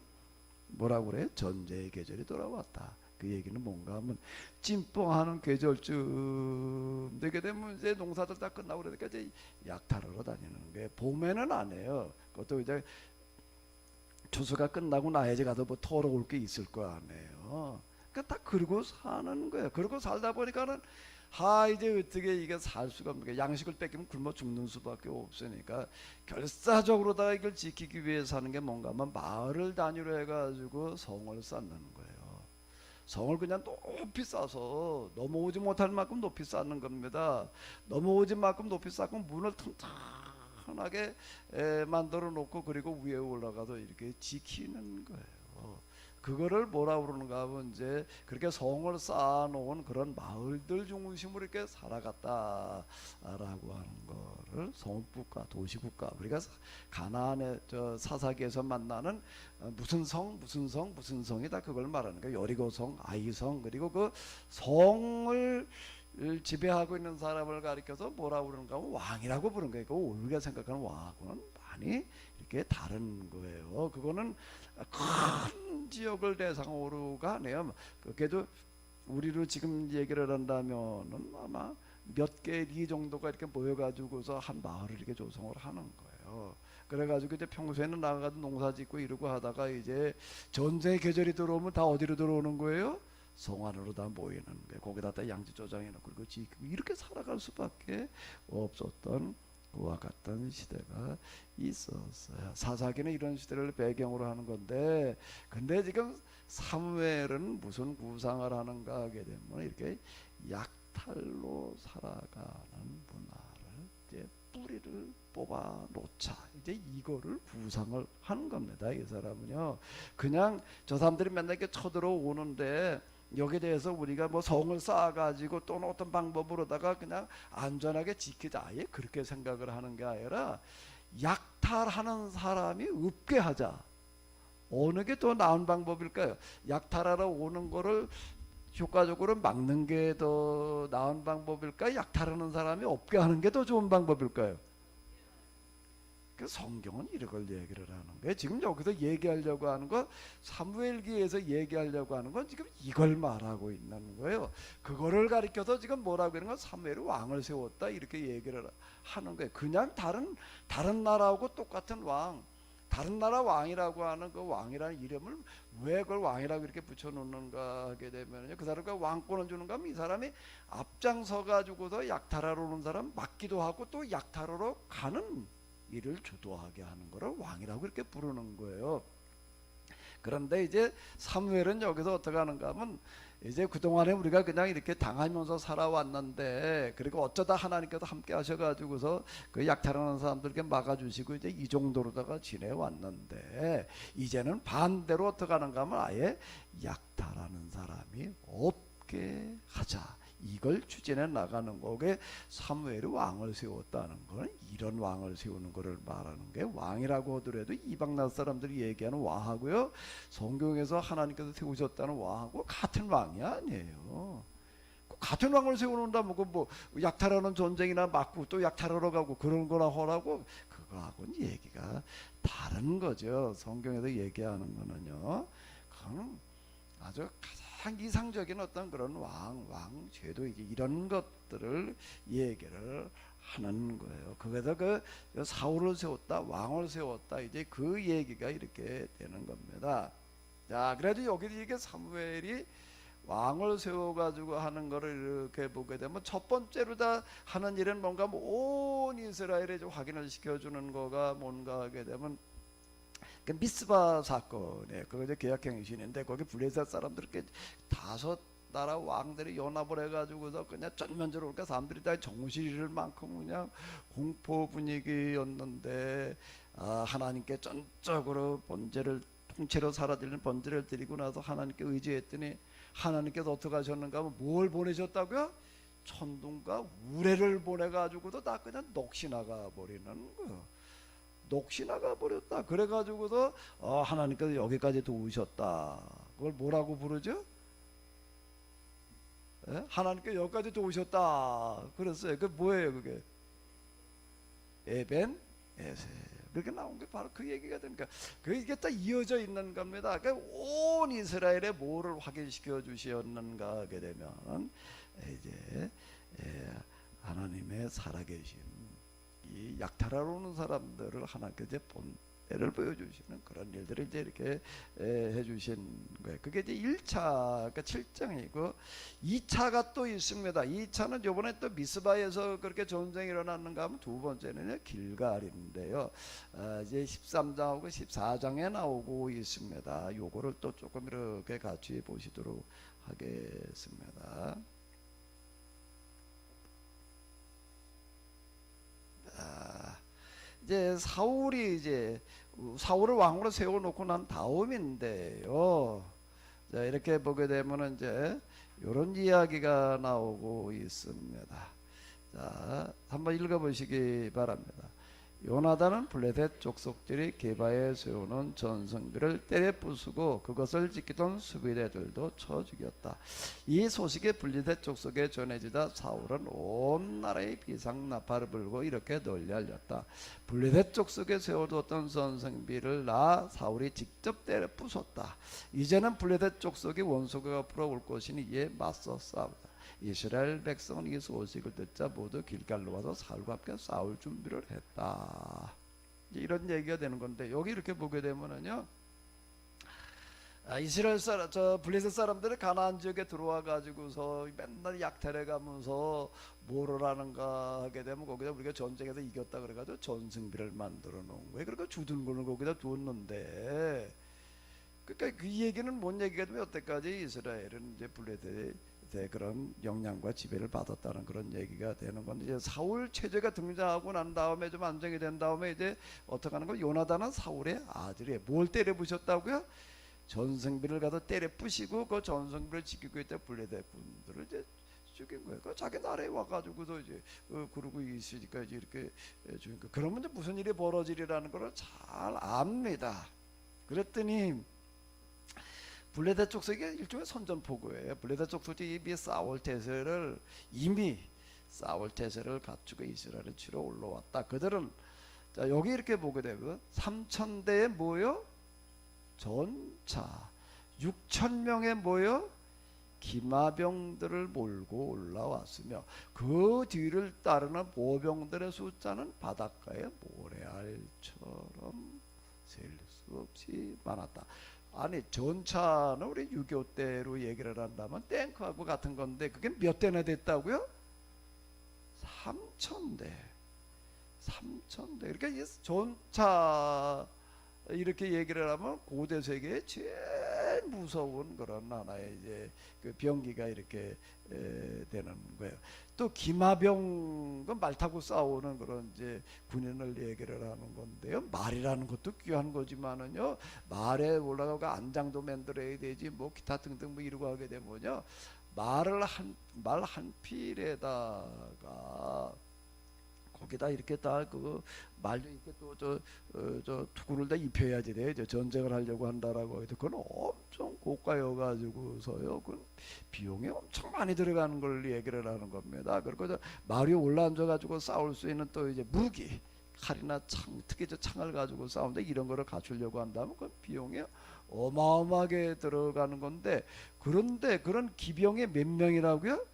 Speaker 1: 뭐라고 그래? 전제의 계절이 돌아왔다. 그 얘기는 뭔가 하면 찜뽕하는 계절쯤 되게 되면 이제 농사들 다 끝나고 그러니까 이제 약탈하러 다니는 게 봄에는 안 해요. 그것도 이제 추수가 끝나고 나야지 가서 뭐 털어올 게 있을 거 아니에요. 그러니까 다 그러고 사는 거예요. 그러고 살다 보니까는 이제 어떻게 이게 살 수가 없는 게 양식을 뺏기면 굶어 죽는 수밖에 없으니까 결사적으로 다 이걸 지키기 위해서 하는 게 뭔가 하면 마을을 단위로 해가지고 성을 쌓는 거예요. 성을 그냥 높이 쌓아서 넘어오지 못할 만큼 높이 쌓는 겁니다. 넘어오지 만큼 높이 쌓고 문을 튼튼하게 만들어 놓고 그리고 위에 올라가서 이렇게 지키는 거예요. 그거를 뭐라 그러는가 하면 이제 그렇게 성을 쌓아놓은 그런 마을들 중심으로 이렇게 살아갔다라고 하는 거를 성국가, 도시국가. 우리가 가나안의 저 사사기에서 만나는 무슨 성, 무슨 성, 무슨 성이다 그걸 말하는 거예요. 여리고성, 아이성 그리고 그 성을 지배하고 있는 사람을 가리켜서 뭐라 그러는가 하면 왕이라고 부르는 거예요. 우리가 생각하는 왕하고는 많이 이렇게 다른 거예요. 그거는 큰 지역을 대상으로가 아니에요. 그래도 우리로 지금 얘기를 한다면은 아마 몇 개 리 정도가 이렇게 모여가지고서 한 마을을 이렇게 조성을 하는 거예요. 그래가지고 이제 평소에는 나가서 농사 짓고 이러고 하다가 이제 전쟁의 계절이 들어오면 다 어디로 들어오는 거예요? 성 안으로 다 모이는 거예요. 거기다 다 양지 조장해놓고 그리고 이렇게 살아갈 수밖에 없었던 그와 같던 시대가 있었어요. 사사기는 이런 시대를 배경으로 하는 건데, 근데 지금 사무엘은 무슨 구상을 하는가 하게 되면 이렇게 약탈로 살아가는 문화를 이제 뿌리를 뽑아 놓자. 이제 이거를 구상을 하는 겁니다. 이 사람은요. 그냥 저 사람들이 맨날 이렇게 쳐들어오는데 여기에 대해서 우리가 뭐 성을 쌓아가지고 또는 어떤 방법으로다가 그냥 안전하게 지키자 아예 그렇게 생각을 하는 게 아니라 약탈하는 사람이 없게 하자. 어느 게 더 나은 방법일까요? 약탈하러 오는 거를 효과적으로 막는 게 더 나은 방법일까요? 약탈하는 사람이 없게 하는 게 더 좋은 방법일까요? 그 성경은 이걸 얘기를 하는 거예요. 지금 여기서 얘기하려고 하는 건 사무엘기에서 얘기하려고 하는 건 지금 이걸 말하고 있는 거예요. 그거를 가리켜서 지금 뭐라고 하는 건 사무엘이 왕을 세웠다 이렇게 얘기를 하는 거예요. 그냥 다른 나라하고 똑같은 왕, 다른 나라 왕이라고 하는 그 왕이라는 이름을 왜 그걸 왕이라고 이렇게 붙여놓는가 하게 되면요, 그 사람과 왕권을 주는가 하면 이 사람이 앞장서 가지고서 약탈하러 오는 사람 막기도 하고 또 약탈하러 가는 이를 주도하게 하는 것을 왕이라고 이렇게 부르는 거예요. 그런데 이제 사무엘은 여기서 어떻게 하는가 하면 이제 그동안에 우리가 그냥 이렇게 당하면서 살아왔는데 그리고 어쩌다 하나님께서 함께 하셔가지고서 그 약탈하는 사람들께 막아주시고 이제 이 정도로다가 지내왔는데 이제는 반대로 어떻게 하는가 하면 아예 약탈하는 사람이 없게 하자. 이걸 추진해 나가는 거게 사무엘이 왕을 세웠다는 건 이런 왕을 세우는 것을 말하는 게 왕이라고 하더라도 이방 나라 사람들이 얘기하는 왕하고요 성경에서 하나님께서 세우셨다는 왕하고 같은 왕이 아니에요. 같은 왕을 세워놓는다면 뭐 약탈하는 전쟁이나 맞고 또 약탈하러 가고 그런 거나 하라고 그거하고는 얘기가 다른 거죠. 성경에서 얘기하는 거는요 그건 아주 가장 이상적인 어떤 그런 왕 제도 이런 것들을 얘기를 하는 거예요. 그래서 그 사울을 세웠다, 왕을 세웠다 이제 그 얘기가 이렇게 되는 겁니다. 자, 그래도 여기 이게 사무엘이 왕을 세워가지고 하는 거를 이렇게 보게 되면 첫 번째로 다 하는 일은 뭔가 온 이스라엘에 좀 확인을 시켜주는 거가 뭔가 하게 되면 그 미스바 사건에 그거 이제 계약행신인데 거기 블레셋 사람들 이렇게 다섯 나라 왕들이 연합을 해가지고서 그냥 전면적으로 그러니까 사람들이 다 정신이 잃을 만큼 그냥 공포 분위기였는데 하나님께 전적으로 번제를 통째로 살아들리는 번제를 드리고 나서 하나님께 의지했더니 하나님께서 어떻게 하셨는가 하면 뭘 보내셨다고요? 천둥과 우레를 보내가지고도 다 그냥 녹시 나가 버리는 거예요. 녹시나가 버렸다. 그래가지고서 하나님께서 여기까지 도우셨다. 그걸 뭐라고 부르죠? 예? 하나님께 여기까지 도우셨다. 그랬어요. 그 뭐예요 그게? 에벤 에세. 그렇게 나온 게 바로 그 얘기가 되니까 이게 딱 이어져 있는 겁니다. 그러니까 온 이스라엘에 뭐를 확인시켜 주셨는가 하게 되면 이제 하나님의 살아계신 이 약탈하러 오는 사람들을 하나님께 이제 본때를 보여주시는 그런 일들을 이제 이렇게 해주신 거예요. 그게 이제 1차, 그러니까 7장이고 2차가 또 있습니다. 2차는 요번에 또 미스바에서 그렇게 전쟁이 일어났는가 하면 두 번째는 길갈인데요. 이제 13장하고 14장에 나오고 있습니다. 요거를 또 조금 이렇게 같이 보시도록 하겠습니다. 이제 사울을 왕으로 세워놓고 난 다음인데요. 자, 이렇게 보게 되면은 이제 이런 이야기가 나오고 있습니다. 자, 한번 읽어보시기 바랍니다. 요나단은 블레셋 족속들이 게바에 세우는 전성비를 때려 부수고 그것을 지키던 수비대들도 쳐 죽였다. 이 소식이 블레셋 족속에 전해지자 사울은 온 나라의 비상나팔을 불고 이렇게 널리 알렸다. 블레셋 족속에 세워두었던 전성비를 사울이 직접 때려 부쉈다. 이제는 블레셋 족속이 원수가 앞으로 올 것이니 이에 맞서 싸우다. 이스라엘 백성은 이 소식을 듣자 모두 길갈로 와서 사울과 함께 싸울 준비를 했다. 이런 얘기가 되는 건데 여기 이렇게 보게 되면은요, 이스라엘 사람, 블레셋 사람들이 가나안 지역에 들어와 가지고서 맨날 약탈해 가면서 뭐를 하는가 하게 되면 거기다 우리가 전쟁에서 이겼다 그래가지고 전승비를 만들어 놓은 거예요. 그러니까 주둔 거는 거기다 두었는데, 그러니까 그 얘기는 뭔 얘기가 되면 여태까지 이스라엘은 이제 블레셋의 그런 영향과 지배를 받았다는 그런 얘기가 되는 건데, 이제 사울 체제가 등장하고 난 다음에 좀 안정이 된 다음에 이제 어떻게 하는 거? 요나단은 사울의 아들이에요. 뭘 때려 부셨다고요? 전성비를 가서 때려 부시고 그 전성비를 지키고 있던 블레셋 분들을 이제 죽인 거예요. 그 자기 나라에 와가지고도 이제 그러고 있으니까 이제 이렇게 죽인 거. 그러면 이제 무슨 일이 벌어지리라는 걸 잘 압니다. 그랬더니 블레셋 족속이 일종의 선전포고예요. 블레셋 족속이 이미 싸울 태세를 갖추고 이스라엘을 치러 올라왔다. 그들은 자, 여기 이렇게 보게 되면 3,000대에 모여 전차, 6,000명에 모여 기마병들을 몰고 올라왔으며 그 뒤를 따르는 보병들의 숫자는 바닷가의 모래알처럼 셀 수 없이 많았다. 아니, 전차는 우리 6.25 때로 얘기를 한다면 탱크하고 같은 건데 그게 몇 대나 됐다고요? 3,000대. 3,000대. 그러니까 이 전차 이렇게 얘기를 하면 고대 세계의 제일 무서운 그런 하나의 이제 그 병기가 이렇게 되는 거예요. 또 기마병, 말 타고 싸우는 그런 이제 군인을 얘기를 하는 건데요. 말이라는 것도 귀한 거지만은요, 말에 올라가고 안장도 만들어야 되지, 뭐 기타 등등 뭐 이러고 하게 되면요, 말 한 필에다가 거기다 이렇게 다 그 말도 이렇게 또 저 투구를 다 입혀야지 돼요. 전쟁을 하려고 한다라고 해도 그건 엄청 고가여 가지고서요. 그 비용이 엄청 많이 들어가는 걸 얘기를 하는 겁니다. 그리고 말이 올라앉아 가지고 싸울 수 있는 또 이제 무기, 칼이나 창, 특히 저 창을 가지고 싸우는데 이런 거를 갖추려고 한다면 그 비용이 어마어마하게 들어가는 건데, 그런데 그런 기병이 몇 명이라고요?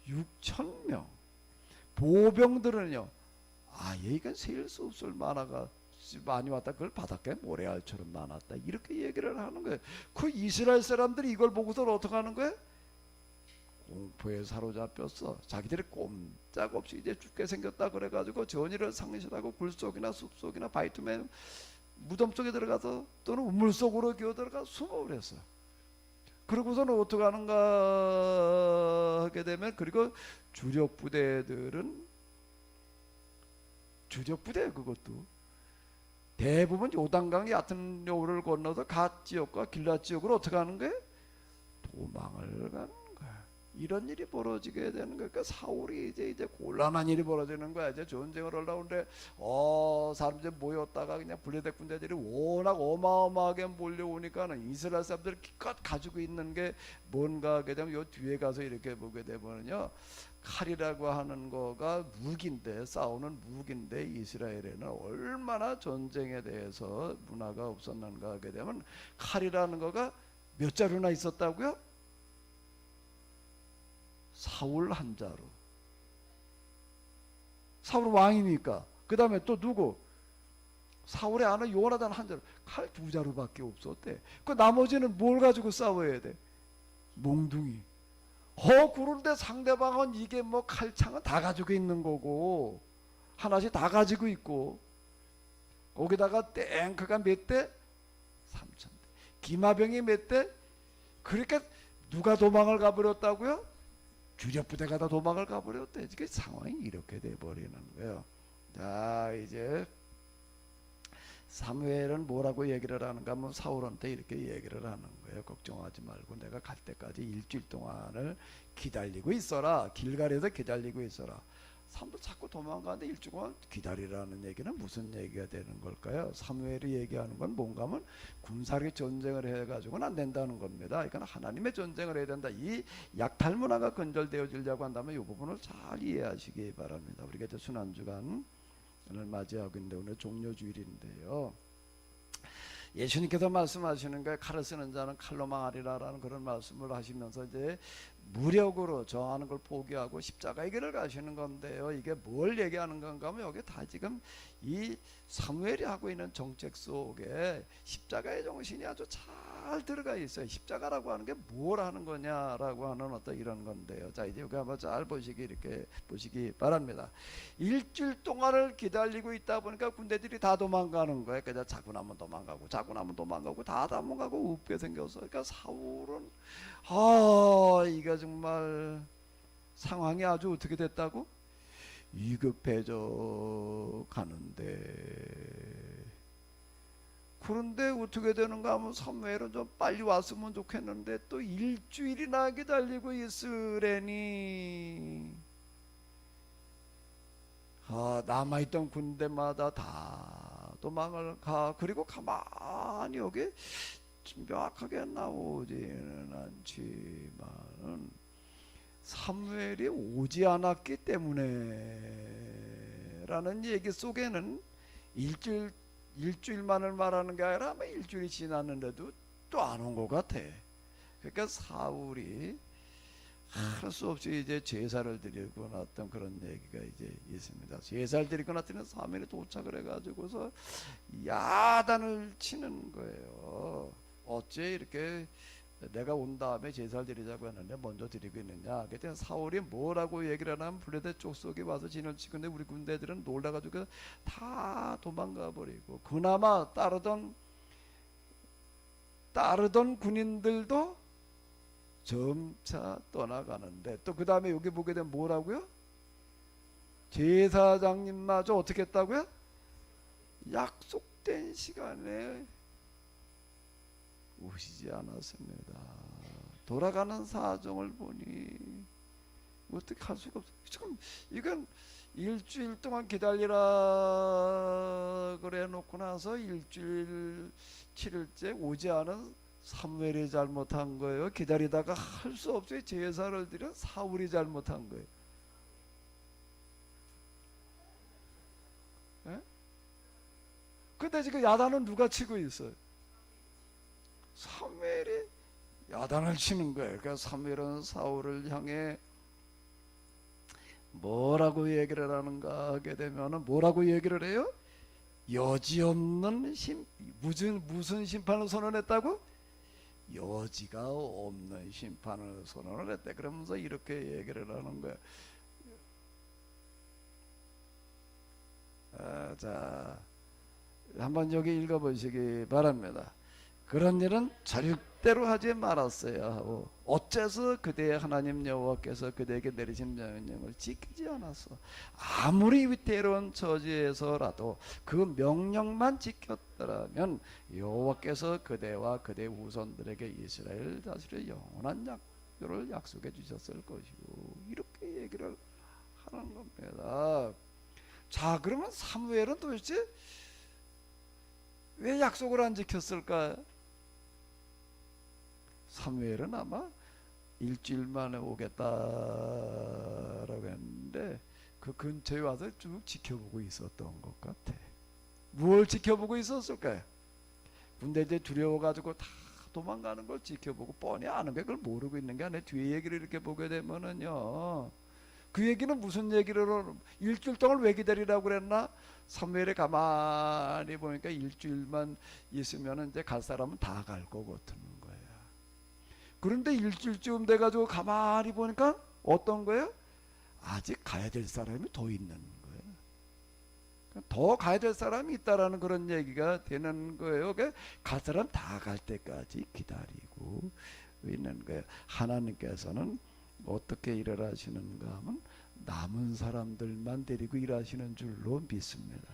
Speaker 1: 6,000명. 보병들은요, 얘가 셀 수 없을 만화가 많이 왔다. 그걸 바닷가에 모래알처럼 많았다. 이렇게 얘기를 하는 거예요. 그 이스라엘 사람들이 이걸 보고서 어떻게 하는 거예요? 공포에 사로잡혔어. 자기들이 꼼짝없이 이제 죽게 생겼다 그래가지고 전의를 상실하고 굴속이나 숲속이나 바이투맨 무덤 속에 들어가서 또는 우물 속으로 기어 들어가 숨어버렸어. 그러고서는 어떻게 하는가 하게 되면, 그리고 주력 부대들은 그것도 대부분 요단강 얕은 요를 건너서 갓 지역과 길랏 지역으로 어떻게 하는 거예요? 도망을 가는 거야. 이런 일이 벌어지게 되는 거야. 그러니까 사울이 이제 곤란한 일이 벌어지는 거야. 이제 전쟁을 하려는데 사람들이 모였다가 그냥 블레셋 군대들이 워낙 어마어마하게 몰려오니까는 이스라엘 사람들이 기껏 가지고 있는 게 뭔가 하게 되면 요 뒤에 가서 이렇게 보게 되면요, 칼이라고 하는 거가 무기인데, 싸우는 무기인데, 이스라엘에는 얼마나 전쟁에 대해서 문화가 없었는가 하게 되면 칼이라는 거가 몇 자루나 있었다고요? 사울 한 자루. 사울 왕이니까. 그 다음에 또 누구? 사울의 아내 요나단 한 자루. 칼 두 자루밖에 없었대. 그 나머지는 뭘 가지고 싸워야 돼? 몽둥이. 그런데 상대방은 이게 뭐 칼창은 다 가지고 있는 거고, 하나씩 다 가지고 있고, 거기다가 탱크가 몇 대? 3,000대. 기마병이 몇 대? 그러니까 누가 도망을 가버렸다고요? 주력 부대가 다 도망을 가버렸대. 이게 상황이 이렇게 돼버리는 거예요. 자, 이제 사무엘은 뭐라고 얘기를 하는가 하면 사울한테 이렇게 얘기를 하는 거예요. 걱정하지 말고 내가 갈 때까지 일주일 동안을 기다리고 있어라. 길갈에서 기다리고 있어라. 사람들 자꾸 도망가는데 일주일 동안 기다리라는 얘기는 무슨 얘기가 되는 걸까요? 사무엘이 얘기하는 건 뭔가 하면 군사력 전쟁을 해가지고는 안 된다는 겁니다. 그러니까 하나님의 전쟁을 해야 된다. 이 약탈 문화가 건절되어지려고 한다면 이 부분을 잘 이해하시기 바랍니다. 우리가 이제 순환주간을 맞이하고 있는데 오늘 종료주일인데요. 예수님께서 말씀하시는 거예요. 칼을 쓰는 자는 칼로 망하리라라는 그런 말씀을 하시면서 이제 무력으로 저하는 걸 포기하고 십자가의 길을 가시는 건데요. 이게 뭘 얘기하는 건가 하면 여기 다 지금 이 사무엘이 하고 있는 정책 속에 십자가의 정신이 아주 잘 들어가 있어요. 십자가라고 하는 게 뭘 하는 거냐라고 하는 어떤 이런 건데요. 자, 이제 여기 한번 잘 이렇게 보시기 바랍니다. 일주일 동안을 기다리고 있다 보니까 군대들이 다 도망가는 거예요. 그냥 자고 나면 도망가고 자고 나면 도망가고 다 도망가고 없게 생겼어. 그러니까 사울은 이게 정말 상황이 아주 어떻게 됐다고? 위급해져 가는데, 그런데 어떻게 되는가 하면 사무엘은 좀 빨리 왔으면 좋겠는데 또 일주일이나 기다리고 있으려니 남아있던 군대마다 다 도망을 가. 그리고 가만히 여기 명확하게 나오지는 않지만은 사무엘이 오지 않았기 때문에 라는 얘기 속에는 일주일만을 말하는 게 아니라 아마 일주일이 지났는데도 또 안 온 것 같아. 그러니까 사울이 할 수 없이 이제 제사를 드리고 났던 그런 얘기가 이제 있습니다. 제사를 드리고 났더니 사무엘이 도착을 해가지고서 야단을 치는 거예요. 어째 이렇게 내가 온 다음에 제사를 드리자고 했는데 먼저 드리고 있느냐. 그때 사울이 뭐라고 얘기를 하냐면 블레셋 쪽 속에 와서 진을 치는데 우리 군대들은 놀라가지고 다 도망가 버리고, 그나마 따르던 군인들도 점차 떠나가는데, 또 그 다음에 여기 보게 되면 뭐라고요? 제사장님마저 어떻게 했다고요? 약속된 시간에 오시지 않았습니다. 돌아가는 사정을 보니 어떻게 할 수가 없어요. 지금 이건 일주일 동안 기다리라 그래 놓고 나서 일주일 7일째 오지 않은 사무엘이 잘못한 거예요? 기다리다가 할 수 없어요. 제사를 드려 사울이 잘못한 거예요. 예? 근데 지금 야단은 누가 치고 있어요? 사무엘이 야단을 치는 거예요. 그러니까 사무엘은 사울을 향해 뭐라고 얘기를 하는가 하게 되면은 뭐라고 얘기를 해요? 여지없는 무슨 심판을 선언했다고? 여지가 없는 심판을 선언을 했대. 그러면서 이렇게 얘기를 하는 거예요. 자, 한번 여기 읽어보시기 바랍니다. 그런 일은 절대로 하지 말았어야 하고 어째서 그대의 하나님 여호와께서 그대에게 내리신 명령을 지키지 않았어. 아무리 위태로운 처지에서라도 그 명령만 지켰더라면 여호와께서 그대와 그대 후손들에게 이스라엘 다스릴 영원한 창조를 약속해 주셨을 것이고 이렇게 얘기를 하는 겁니다. 자, 그러면 사무엘은 도대체 왜 약속을 안 지켰을까? 사무엘은 아마 일주일 만에 오겠다라고 했는데 그 근처에 와서 쭉 지켜보고 있었던 것 같아. 뭘 지켜보고 있었을까요? 군대 이제 두려워가지고 다 도망가는 걸 지켜보고 뻔히 아는 게 그걸 모르고 있는 게 아니라 뒤에 얘기를 이렇게 보게 되면은요, 그 얘기는 무슨 얘기를 일주일 동안 왜 기다리라고 그랬나? 사무엘이 가만히 보니까 일주일만 있으면 이제 갈 사람은 다 갈 거거든 거야. 그런데 일주일쯤 돼가지고 가만히 보니까 어떤 거예요? 아직 가야 될 사람이 더 있는 거예요. 더 가야 될 사람이 있다라는 그런 얘기가 되는 거예요. 갈 사람 다 갈 때까지 기다리고 있는 거예요. 하나님께서는 어떻게 일을 하시는가 하면 남은 사람들만 데리고 일하시는 줄로 믿습니다.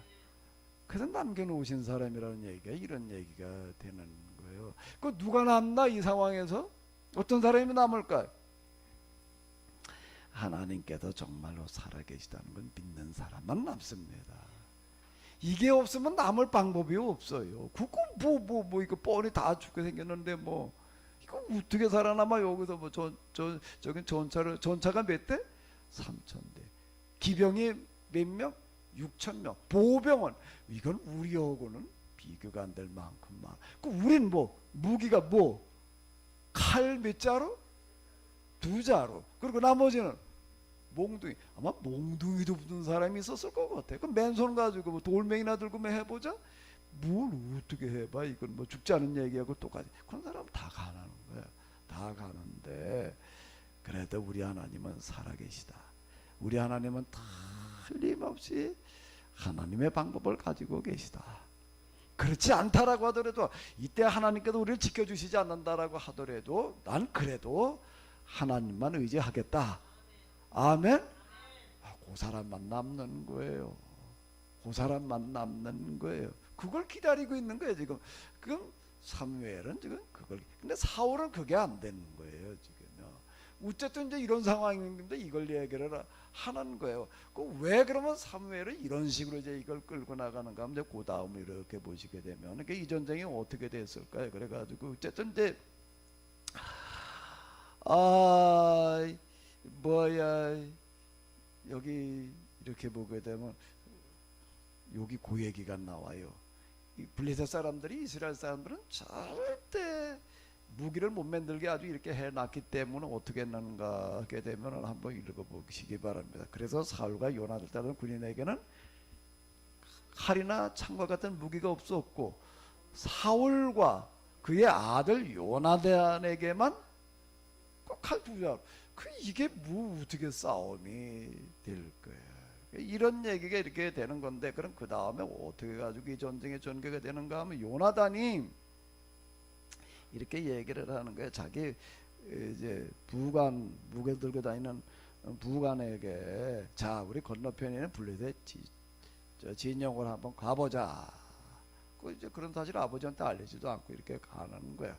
Speaker 1: 그래서 남겨놓으신 사람이라는 얘기가 이런 얘기가 되는 거예요. 그 누가 남나 이 상황에서? 어떤 사람이 남을까요? 하나님께서 정말로 살아계시다는 걸 믿는 사람만 남습니다. 이게 없으면 남을 방법이 없어요. 그거 뭐 이거 뻔히 다 죽게 생겼는데 뭐 이거 어떻게 살아남아? 여기서 뭐 저기 전차가 몇 대? 3,000대. 기병이 몇 명? 6,000명. 보병은 이건 우리하고는 비교가 안 될 만큼 많아. 그 우린 뭐 무기가 뭐 칼 몇 자루? 2자루. 그리고 나머지는 몽둥이. 아마 몽둥이도 붙은 사람이 있었을 것 같아. 그 맨손 가지고 뭐 돌멩이나 들고 뭐 해보자. 뭘 어떻게 해봐? 이건 뭐 죽지 않은 얘기하고 똑같이. 그런 사람 다 가는 거야. 다 가는데 그래도 우리 하나님은 살아계시다. 우리 하나님은 틀림없이 하나님의 방법을 가지고 계시다. 그렇지 않다라고 하더라도 이때 하나님께서 우리를 지켜주시지 않는다라고 하더라도 난 그래도 하나님만 의지하겠다. 아멘. 그 사람만 남는 거예요. 그 사람만 남는 거예요. 그걸 기다리고 있는 거예요 지금. 그럼 사무엘은 지금 그걸. 근데 사울은 그게 안 되는 거예요 지금요. 어쨌든 이제 이런 상황인데 이걸 얘기를 하는 거예요. 왜 그러면 사무엘은 이런 식으로 이제 이걸 끌고 나가는가 하면 이제 그 다음에 이렇게 보시게 되면 이 전쟁이 어떻게 됐을까요? 그래가지고 어쨌든 이제 여기 이렇게 보게 되면 여기 그 얘기가 나와요. 이 블레셋 사람들이 이스라엘 사람들은 절대 무기를 못 만들게 아주 이렇게 해놨기 때문에 어떻게 했는가 하게 되면 한번 읽어보시기 바랍니다. 그래서 사울과 요나단이라는 군인에게는 칼이나 창과 같은 무기가 없었고 사울과 그의 아들 요나단에게만 칼 2자루. 이게 뭐 어떻게 싸움이 될 거예요. 이런 얘기가 이렇게 되는 건데 그럼 그 다음에 어떻게 가지고 이 전쟁의 전개가 되는가 하면 요나단이 이렇게 얘기를 하는 거예요. 자기 이제 무게 들고 다니는 부관에게 자 우리 건너편에 있는 블레셋 진영을 한번 가보자. 이제 그런 사실 아버지한테 알리지도 않고 이렇게 가는 거야.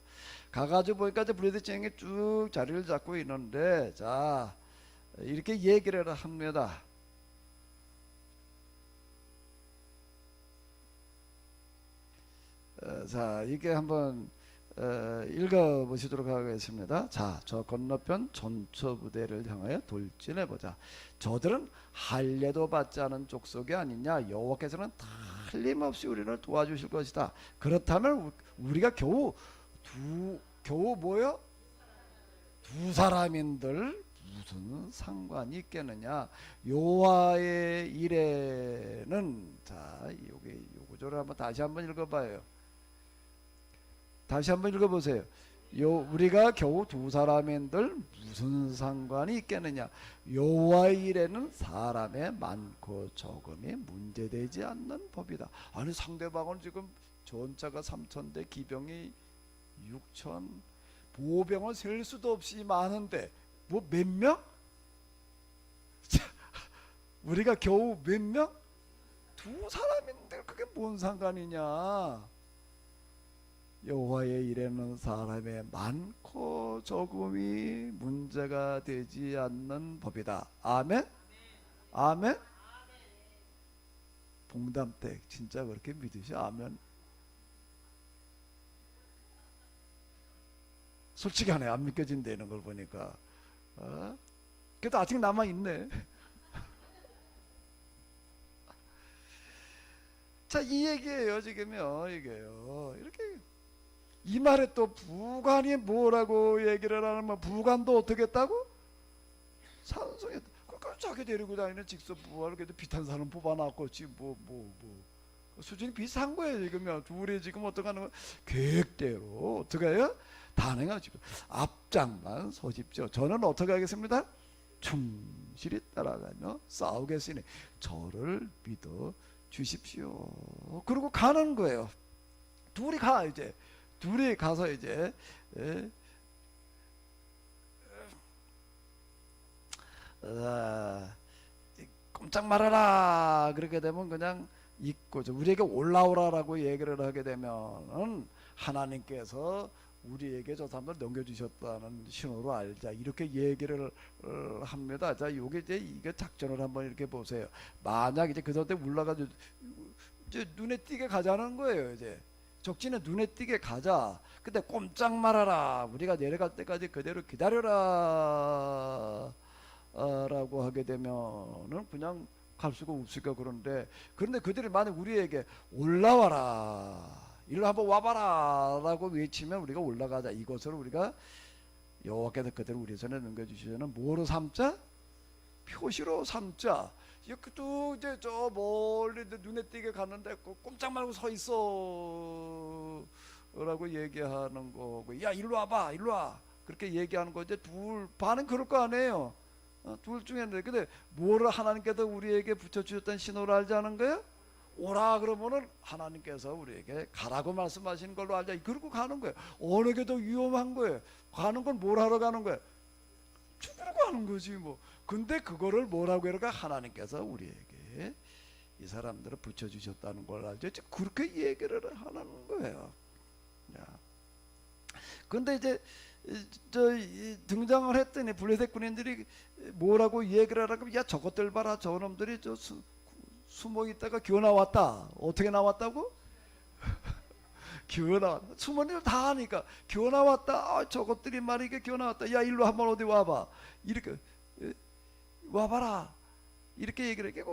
Speaker 1: 가가지고 보니까 이제 블레셋 진영이 쭉 자리를 잡고 있는데 자 이렇게 얘기를 합니다. 자 이게 한번 읽어보시도록 하겠습니다. 자, 저 건너편 전처부대를 향하여 돌진해보자. 저들은 할례도 받지 않은 족속이 아니냐. 여호와께서는 틀림없이 우리를 도와주실 것이다. 그렇다면 우리가 겨우 뭐요? 2사람인들 무슨 상관이 있겠느냐. 여호와의 일에는 자 여기 요 구절을 한번 다시 한번 읽어봐요. 다시 한번 읽어보세요. 우리가 겨우 2사람인들 무슨 상관이 있겠느냐. 여호와의 일에는 사람의 많고 적음이 문제되지 않는 법이다. 아니 상대방은 지금 전차가 3,000대 기병이 6,000 보병을 셀 수도 없이 많은데 뭐 몇 명? 우리가 겨우 몇 명? 2사람인데 그게 뭔 상관이냐. 여호와의 일에는 사람의 많고 적음이 문제가 되지 않는 법이다. 아멘. 아멘. 봉담댁 진짜 그렇게 믿으셔? 아멘. 솔직하네. 안 믿겨진다는 걸 보니까. 그래도 아직 남아있네. 자, 이 얘기예요 지금요. 이게요. 이렇게 이 말에 또 부관이 뭐라고 얘기를 하면, 부관도 어떻게 했다고? 산성했다. 그러니까 자기 데리고 다니는 직섭부관을 그래도 비탄사는 뽑아놨겠지. 수준이 비슷한 거예요 지금요. 둘이 지금 어떻게 하는 거? 계획대로 어떻게 해요? 단행하지. 앞장만 서십시오. 저는 어떻게 하겠습니다? 충실히 따라가며 싸우겠으니 저를 믿어 주십시오. 그리고 가는 거예요. 둘이 가. 이제 둘이 가서 이제 꼼짝 말아라 그렇게 되면 그냥 있고, 우리에게 올라오라라고 얘기를 하게 되면은 하나님께서 우리에게 저 사람들 넘겨주셨다는 신호로 알자, 이렇게 얘기를 합니다. 자, 요게 이제 이게 작전을 한번 이렇게 보세요. 만약 이제 그 상태 올라가서 이제 눈에 띄게 가자는 거예요. 이제 적진에 눈에 띄게 가자. 근데 꼼짝 말아라. 우리가 내려갈 때까지 그대로 기다려라. 라고 하게 되면은 그냥 갈 수가 없을까. 그런데 그들이 만약 우리에게 올라와라, 일로 한번 와봐라 라고 외치면 우리가 올라가자. 이것을 우리가 여호와께서 그대로 우리 손에 넘겨주시면 뭐로 삼자? 표시로 삼자. 또 이제 저 멀리 눈에 띄게 갔는데 꼼짝 말고 서 있어 라고 얘기하는 거고, 야 일로 와봐, 일로 와, 그렇게 얘기하는 거. 이제 둘 반은 그럴 거 아니에요. 둘 중에. 근데 뭐를 하나님께서 우리에게 붙여주셨다는 신호를 알지 않은 거예요? 오라 그러면은 하나님께서 우리에게 가라고 말씀하시는 걸로 알자. 그러고 가는 거예요. 어느 게 더 위험한 거예요? 가는 건 뭘 하러 가는 거예요? 죽으러 가는 거지 뭐. 근데 그거를 뭐라고 해라? 하나님께서 우리에게 이 사람들을 붙여주셨다는 걸 알죠. 그렇게 얘기를 하는 거예요. 근데 이제 등장을 했더니 블레셋 군인들이 뭐라고 얘기를 하라고, 야 저것들 봐라, 저놈들이 숨어 있다가 기어 나왔다. 어떻게 나왔다고? 기어 나왔다. 수모님을 다 하니까 기어 나왔다. 저것들이 말이게 기어 나왔다. 야 일로 한번 어디 와봐. 이렇게 와봐라. 이렇게 얘기를 해.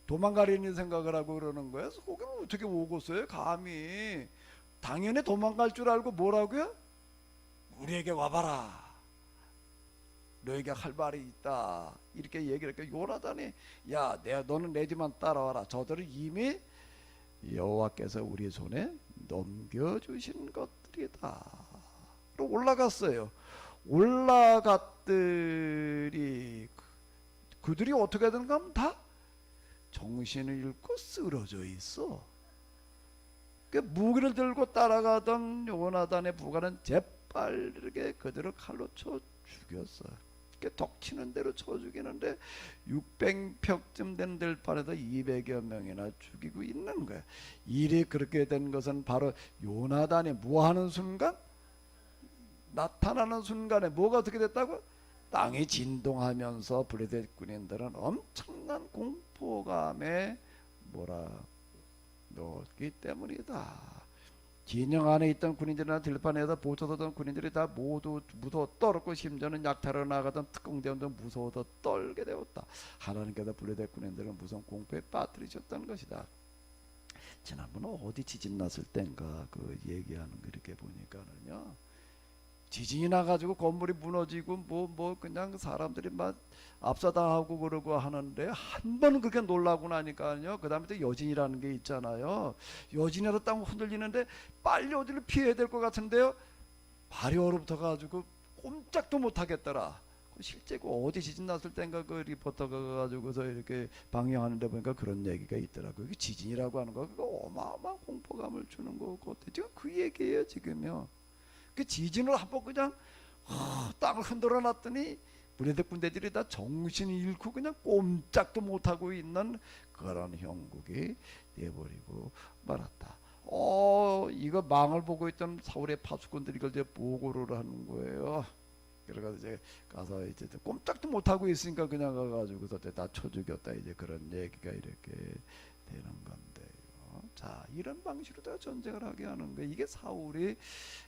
Speaker 1: 도망가려는 생각을 하고 그러는 거예요. 거기 어떻게 오겠어요? 감히. 당연히 도망갈 줄 알고 뭐라고요? 우리에게 와봐라. 너에게 할 말이 있다. 이렇게 얘기를 했고, 요나단이 야 너는 내 집만 따라와라. 저들은 이미 여호와께서 우리 손에 넘겨주신 것들이다. 또 올라갔어요. 올라갔더니 그들이 어떻게 되는가 하면 다 정신을 잃고 쓰러져 있어. 무기를 들고 따라가던 요나단의 부하는 재빠르게 그들을 칼로 쳐 죽였어. 덕치는 대로 쳐 죽이는데 600평쯤 된 들판에서 200여 명이나 죽이고 있는 거야. 일이 그렇게 된 것은 바로 요나단이 뭐하는 순간? 나타나는 순간에 뭐가 어떻게 됐다고? 땅이 진동하면서 블레셋 군인들은 엄청난 공포감에 몰아넣었기 때문이다. 진영 안에 있던 군인들이나 들판에서 보초서던 군인들이 다 모두 무서워 떨었고, 심지어는 약탈을 나가던 특공대원도 무서워서 떨게 되었다. 하나님께서 블레셋 군인들은 무서운 공포에 빠뜨리셨던 것이다. 지난번에 어디 지진 났을 땐가 그 얘기하는 거 이렇게 보니까는요, 지진이 나가지고 건물이 무너지고 그냥 사람들이 막 압사당하고 그러고 하는데, 한 번은 그렇게 놀라고 나니까요, 그 다음에 또 여진이라는 게 있잖아요. 여진이라도 땅 흔들리는데 빨리 어디를 피해야 될 것 같은데요, 발이 얼어붙어 가지고 꼼짝도 못 하겠더라. 실제 어디 지진 났을 땐가 그 리포터가 가지고서 이렇게 방영하는데 보니까 그런 얘기가 있더라고요. 지진이라고 하는 거 그거 어마어마한 공포감을 주는 거고, 지금 그 얘기예요 지금요. 그 지진을 한번 그냥 땅을 흔들어 놨더니 블레셋 군대들이 다 정신이 잃고 그냥 꼼짝도 못하고 있는 그런 형국이 돼버리고 말았다. 이거 망을 보고 있던 사울의 파수꾼들이 이걸 이제 보고를 하는 거예요. 그래가지고 이제 가서 이제 꼼짝도 못 하고 있으니까 그냥 가가지고서 다 쳐 죽였다, 이제 그런 얘기가 이렇게 되는 건데요. 자, 이런 방식으로 전쟁을 하게 하는 거예요. 이게 사울이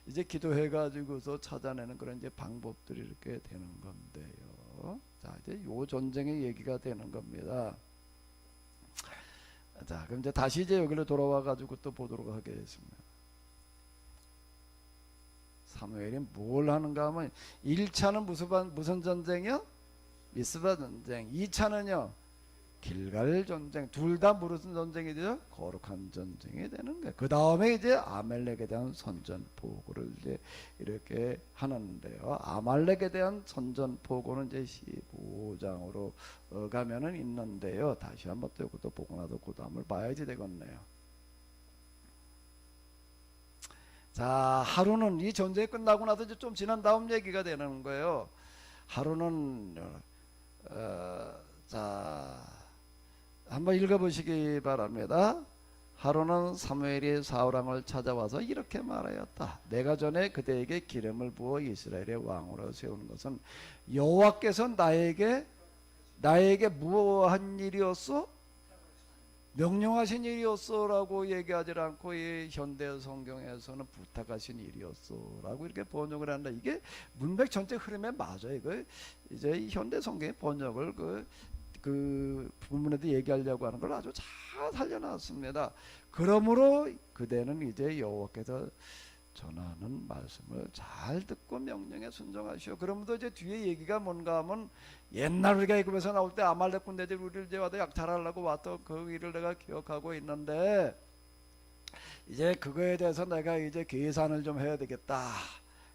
Speaker 1: 이제 기도해가지고서 찾아내는 그런 이제 방법들이 이렇게 되는 건데요. 자, 이제 요 전쟁의 얘기가 되는 겁니다. 자, 그럼 이제 다시 이제 여기로 돌아와 가지고 또 보도록 하겠습니다. 사무엘이 뭘 하는가 하면 1차는 무슨 전쟁이요? 미스바 전쟁. 2차는요 길갈 전쟁. 둘 다 무슨 전쟁이 되죠? 거룩한 전쟁이 되는 거예요. 그 다음에 이제 아말렉에 대한 선전 보고를 이제 이렇게 하는데요. 아말렉에 대한 선전 보고는 이제 15장으로 가면은 있는데요. 다시 한번 또 이것도 보고 나서 그 다음을 봐야지 되겠네요. 자, 하루는 이 전쟁이 끝나고 나서 이제 좀 지난 다음 얘기가 되는 거예요. 하루는 자, 한번 읽어보시기 바랍니다. 하루는 사무엘이 사울 왕을 찾아와서 이렇게 말하였다. 내가 전에 그대에게 기름을 부어 이스라엘의 왕으로 세우는 것은 여호와께서 나에게 무엇한 일이었소? 명령하신 일이었소라고 얘기하지 않고 이 현대 성경에서는 부탁하신 일이었소라고 이렇게 번역을 한다. 이게 문맥 전체 흐름에 맞아요. 그 이제 현대 성경의 번역을 그 부분에도 얘기하려고 하는 걸 아주 잘 살려놨습니다. 그러므로 그대는 이제 여호와께서 전하는 말씀을 잘 듣고 명령에 순종하시오. 그러면서 이제 뒤에 얘기가 뭔가 하면 옛날 우리가 애굽에서 나올 때 아말렉 군대들이 우리를 이제 와도 약탈하려고 왔던 그 일을 내가 기억하고 있는데, 이제 그거에 대해서 내가 이제 계산을 좀 해야 되겠다.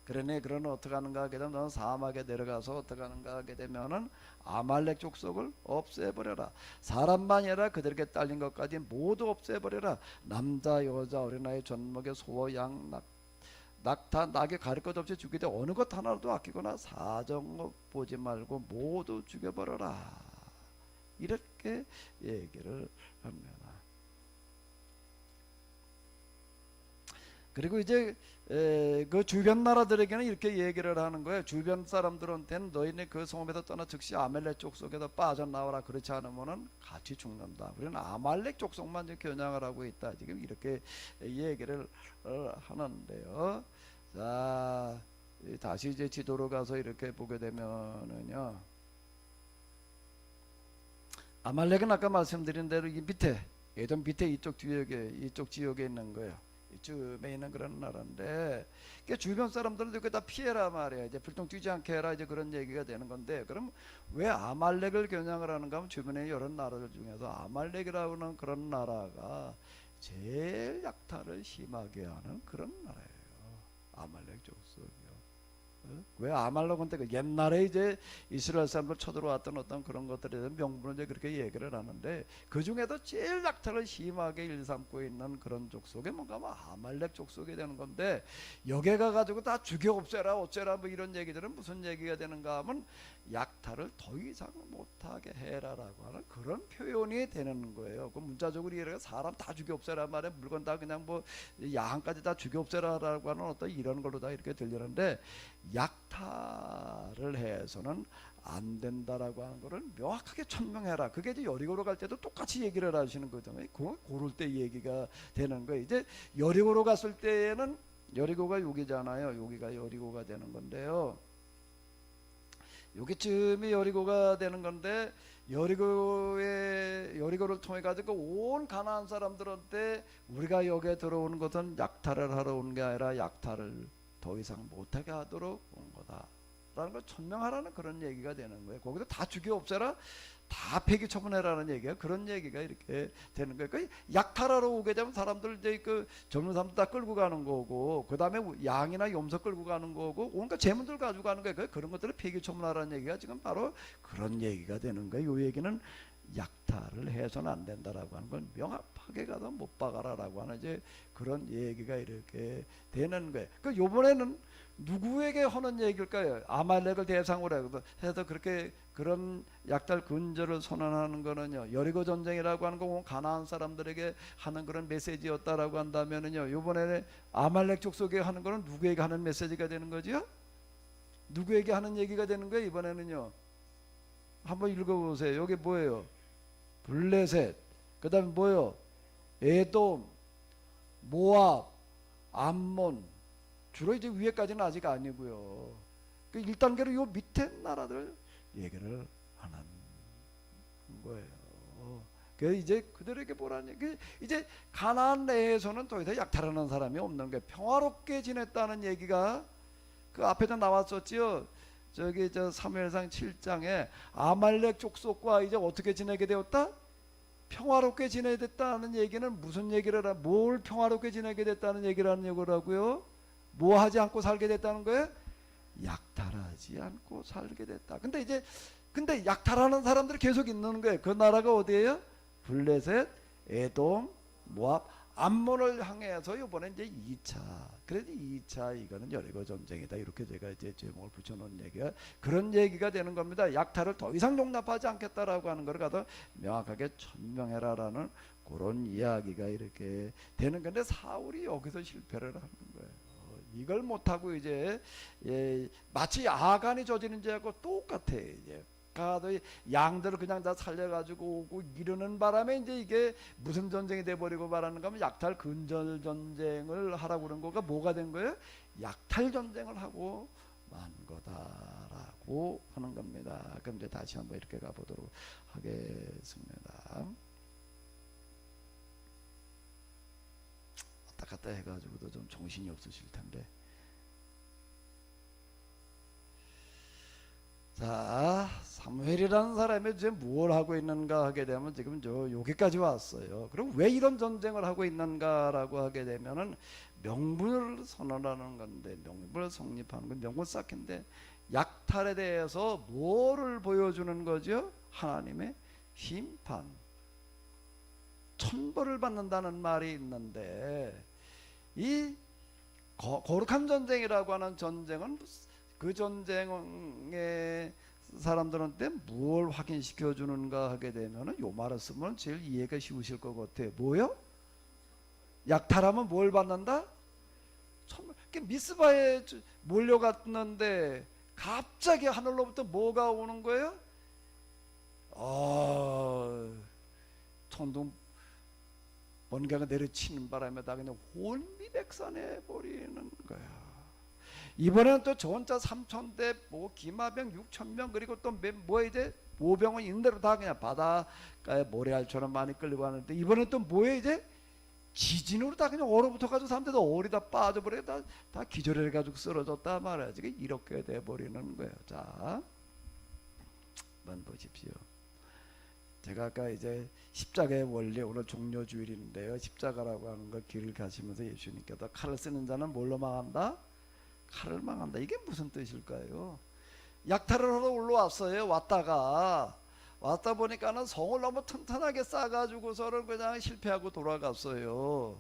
Speaker 1: 그러니 어떻게 하는가 하게 되면 너는 사막에 내려가서 어떻게 하는가 하게 되면은 아말렉 족속을 없애버려라. 사람만이 아니라 그들에게 딸린 것까지 모두 없애버려라. 남자 여자 어린아이 젖먹여 소와 양 낙타 낙에 가릴 것 없이 죽이되 어느 것 하나도 아끼거나 사정 보지 말고 모두 죽여버려라. 이렇게 얘기를 합니다. 그리고 이제 그 주변 나라들에게는 이렇게 얘기를 하는 거예요. 주변 사람들한테는 너희는 그 성읍에서 떠나 즉시 아말렉 족속에서 빠져나와라. 그렇지 않으면은 같이 죽는다. 우리는 아말렉 족속만 이제 겨냥을 하고 있다. 지금 이렇게 얘기를 하는데요. 자, 다시 이제 지도로 가서 이렇게 보게 되면은요, 아말렉은 아까 말씀드린 대로 이 밑에 예전 밑에 이쪽 지역에 있는 거예요. 이쯤에 있는 그런 나라인데, 주변 사람들은 이렇게 다 피해라 말이야. 이제 불똥 뛰지 않게 해라. 이제 그런 얘기가 되는 건데, 그럼 왜 아말렉을 겨냥을 하는가 하면 주변에 여러 나라들 중에서 아말렉이라고 하는 그런 나라가 제일 약탈을 심하게 하는 그런 나라예요. 아말렉 족속이요. 왜 아말렉한테 그 옛날에 이제 이스라엘 사람들 쳐들어왔던 어떤 그런 것들에 대한 명분을 이제 그렇게 얘기를 하는데, 그 중에도 제일 약탈을 심하게 일삼고 있는 그런 족속이 뭔가 뭐 아말렉 족속이 되는 건데, 여기에 가가지고 다 죽여 없애라 어째라 뭐 이런 얘기들은 무슨 얘기가 되는가 하면 약탈을 더 이상 못하게 해라라고 하는 그런 표현이 되는 거예요. 그 문자적으로 이래가 사람 다 죽여 없애라 말에 물건 다 그냥 뭐 야한까지 다 죽여 없애라라고 하는 어떤 이런 걸로 다 이렇게 들리는데, 약탈을 해서는 안 된다라고 하는 거를 명확하게 천명해라. 그게 이제 여리고로 갈 때도 똑같이 얘기를 하시는 거잖아요. 고를 때 얘기가 되는 거예요. 이제 여리고로 갔을 때에는 여리고가 여기잖아요. 여기가 여리고가 되는 건데요. 여기쯤이 여리고가 되는 건데, 여리고를 통해 가지고 온 가나안 사람들한테 우리가 여기에 들어오는 것은 약탈을 하러 온 게 아니라 약탈을 더 이상 못하게 하도록 온 거다라는 걸 천명하라는 그런 얘기가 되는 거예요. 거기도 다 죽여 없애라, 다 폐기 처분해라는 얘기가, 그런 얘기가 이렇게 되는 거예요. 그 약탈하러 오게 되면 사람들 이제 그 젊은 사람들 다 끌고 가는 거고, 그 다음에 양이나 염소 끌고 가는 거고, 온갖 재물들 가지고 가는 거예요. 그런 것들을 폐기 처분하라는 얘기가 지금 바로 그런 얘기가 되는 거예요. 이 얘기는 약탈을 해서는 안 된다라고 하는 건 명확하게 가서 못 박아라라고 하는 이제 그런 얘기가 이렇게 되는 거예요. 그 요번에는 누구에게 하는 얘기일까요? 아말렉을 대상으로 해서 그렇게 그런 약탈 근절을 선언하는 거는요, 여리고 전쟁이라고 하는 거 가나안 사람들에게 하는 그런 메시지였다라고 한다면은요, 요번에 아말렉 족속에게 하는 거는 누구에게 하는 메시지가 되는 거죠? 누구에게 하는 얘기가 되는 거예요? 이번에는요, 한번 읽어보세요. 여기 뭐예요? 블레셋, 그 다음에 뭐요? 에돔, 모압, 암몬. 주로 이제 위에까지는 아직 아니고요. 그 1단계로 요 밑에 나라들 얘기를 하는 거예요. 그래서 이제 그들에게 보라는 얘기, 이제 가나안 내에서는 더 이상 약탈하는 사람이 없는 거예요. 평화롭게 지냈다는 얘기가 그 앞에도 나왔었지요. 저기 저 사무엘상 7장에 아말렉 족속과 이제 어떻게 지내게 되었다? 평화롭게 지내게 됐다는 얘기는 무슨 얘기를 하라? 뭘 평화롭게 지내게 됐다는 얘기를 하는 거라고요? 뭐 하지 않고 살게 됐다는 거예요? 약탈하지 않고 살게 됐다. 근데 약탈하는 사람들이 계속 있는 거예요. 그 나라가 어디예요? 블레셋, 에돔, 모압, 암몬을 향해서 이번에 이제 2차. 그래서 2차 이거는 여리고 전쟁이다. 이렇게 제가 이제 제목을 붙여놓은 얘기가 그런 얘기가 되는 겁니다. 약탈을 더 이상 용납하지 않겠다라고 하는 걸 가서 명확하게 천명해라라는 그런 이야기가 이렇게 되는 건데 사울이 여기서 실패를 하는 거예요. 이걸 못하고 이제 마치 아간이 저지른 죄하고 똑같아. 이제 가도 양들을 그냥 다 살려가지고 오고 이러는 바람에 이제 이게 무슨 전쟁이 돼버리고 말하는가 하면 약탈 근절 전쟁을 하라고 그런 거가 뭐가 된 거예요? 약탈 전쟁을 하고 만 거다라고 하는 겁니다. 그럼 이제 다시 한번 이렇게 가보도록 하겠습니다. 왔다 갔다 해가지고도 좀 정신이 없으실 텐데. 자, 사무엘이라는 사람이 이제 뭘 하고 있는가 하게 되면 지금 저 여기까지 왔어요. 그럼 왜 이런 전쟁을 하고 있는가라고 하게 되면은 명분을 선언하는 건데, 명분을 성립하는 건 명분 쌓기인데, 약탈에 대해서 뭐를 보여주는 거죠? 하나님의 심판, 천벌을 받는다는 말이 있는데, 이 거룩한 전쟁이라고 하는 전쟁은 그 전쟁의 사람들한테 뭘 확인시켜 주는가 하게 되면은 요 말을 쓰면 제일 이해가 쉬우실 것 같아요. 뭐요? 약탈하면 뭘 받는다? 미스바에 몰려갔는데 갑자기 하늘로부터 뭐가 오는 거예요? 천둥 번개가 내려치는 바람에다 그냥 혼미백산해 버리는 거야. 이번에는 또 전차 3,000대, 뭐 기마병 6,000명, 그리고 또 뭐 이제 모병은 있는 대로 다 그냥 바닷가에 모래알처럼 많이 끌리고 하는데, 이번엔 또 뭐에 이제 지진으로 다 그냥 얼어붙어가지고 사람들이 얼이 다 빠져버려 다 기절해가지고 쓰러졌다 말이야. 이렇게 돼버리는 거예요. 자, 한번 보십시오. 제가 아까 이제 십자가의 원리, 오늘 종료주일인데요, 십자가라고 하는 걸 길을 가시면서 예수님께서 칼을 쓰는 자는 뭘로 망한다? 칼을 망한다. 이게 무슨 뜻일까요? 약탈을 하러 올라왔어요. 왔다 보니까는 성을 너무 튼튼하게 쌓아가지고서는 그냥 실패하고 돌아갔어요.